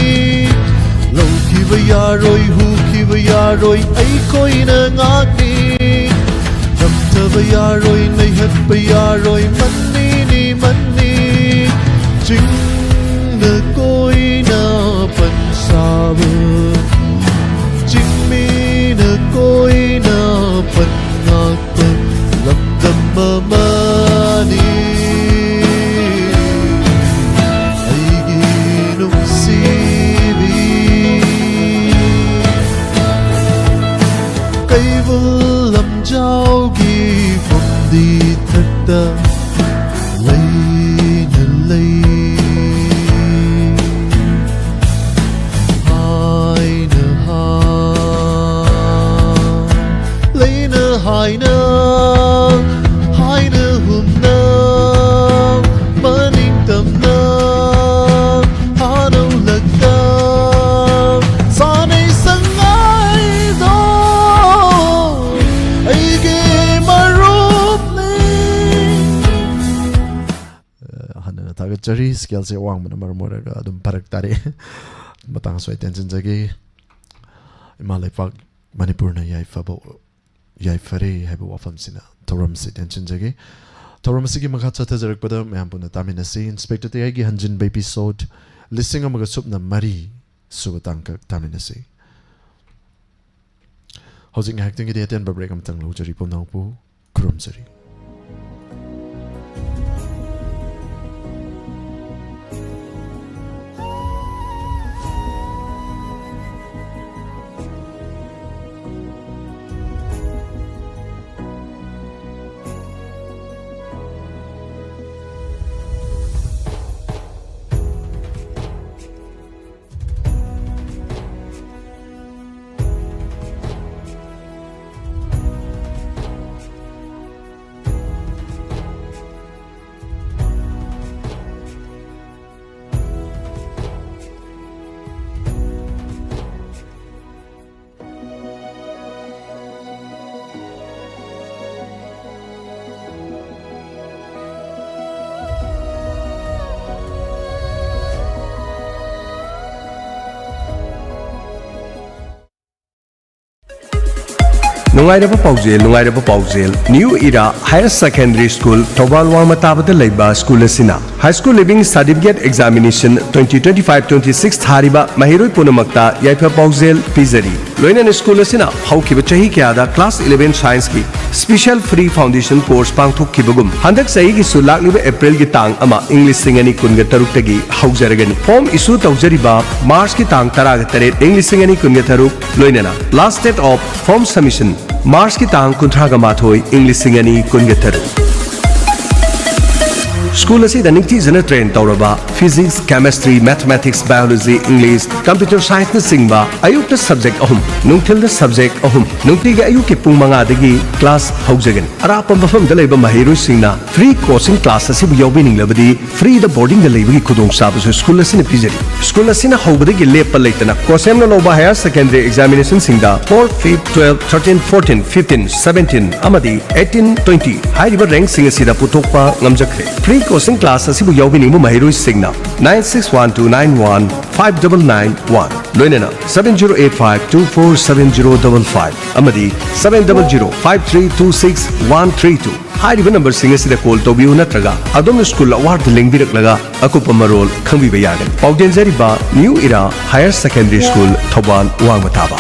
loki bayaroi huki bayaroi ai koina ngakni namcha bayaroi naihat bayaroi manni ni manni chingna koina pansaba chingmina koina pangakpa lamdam mamani aigi nungsivi kaivul lamjaugi fomdi thakta leina lei haina haina humna maning tamna hano lagda sanai sangai do aige marup ne hanna tagachari skill se wang mana marmoraga adum parak tare matang soi tension jagi imalai pak manipur na yai fabo yai fare haibu wafam sina thoram si tension jage thoram si gi makha chatha jarak pada mayam puna tamina si inspector te gi hanjin by episode listing amaga supna mari subatang ka tamina si housing acting gi ten ba break am tang lo jari pum nang pu krum jari Nungairaba Paujel New Era Higher Secondary School Thobal Wangma Tabada Leiba School Asina High School Living Certificate Examination 2025-26 Thariba Mahiroi Punamakta Yaifa Paujel Pizari Loinan School Asina Haukiba Chahi Kyada Class 11 Science Ki Special Free Foundation Course Pangthok Kibagum Handak Sahi Ki Sulakliba April Ki Tang Ama English Singani Kunga Taruk Tagi Haujaragani Form Issue Taujariba March Ki Tang Taraga Taret English Singani Kunga Taruk Loinana Last date of form submission March ki tang kuntraga mathoi English singani kunga taru School asida ningthizana train tawraba physics, chemistry, mathematics, biology, English, computer science na singba ayukta subject ahum nungthilda subject ahum nungtiga ayuki pung manga dagi class haujagan arapa mafam da leba mahiroi singna free coaching class asibu yawbining labadi free the boarding da lebagi khudong sabu school asina pijari school asina hawbadagi lepa leitana kosem no loba higher secondary examination singda 4th 5th 12th 13th 14th 15th 17th amadi 18th 20 hairiba rank sing asida putokpa ngamjakre free coaching class asibu yawbining mahiroi singna 9612915991 loinena 7085247055 amadi 70053263132 हारिबा number सिंग असिदा call तोबियो नत्रगा अदोम school award लिंबिरकलगा अकुपा मरोल खंबिबा यागन पाउडेंजरिबा new era higher secondary school Thoubal वांगमताबा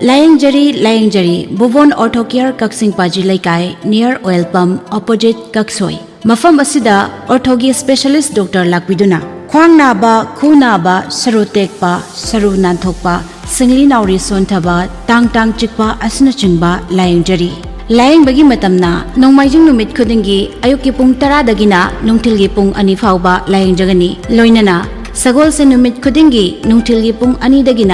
लायंगजरी बुबोन ऑर्थो केयर कक्सिंग पाजी लेकाय नियर ऑयल पंप ऑपोजिट कक्सोई मफम असिदा ऑर्थोगी स्पेशलिस्ट डॉक्टर लाकबिदुना ख्वांग नाबा खु नाबा सरू तेकपा सरू नानथोकपा सिंगली नाउरी सोनथबा टांग टांग चिकपा असना चिंगबा लायंगजरी लायंगबगी मतमना नोंमाइजिंग नुमित खुदिंगी अयुकी पुंग 10 दगिना नुंगथिलगी पुंग 2 फावबा लायंगजगनी लोइनना सगोल से नुमित खुदिंगी नुंगथिलगी पुंग 2 दगिना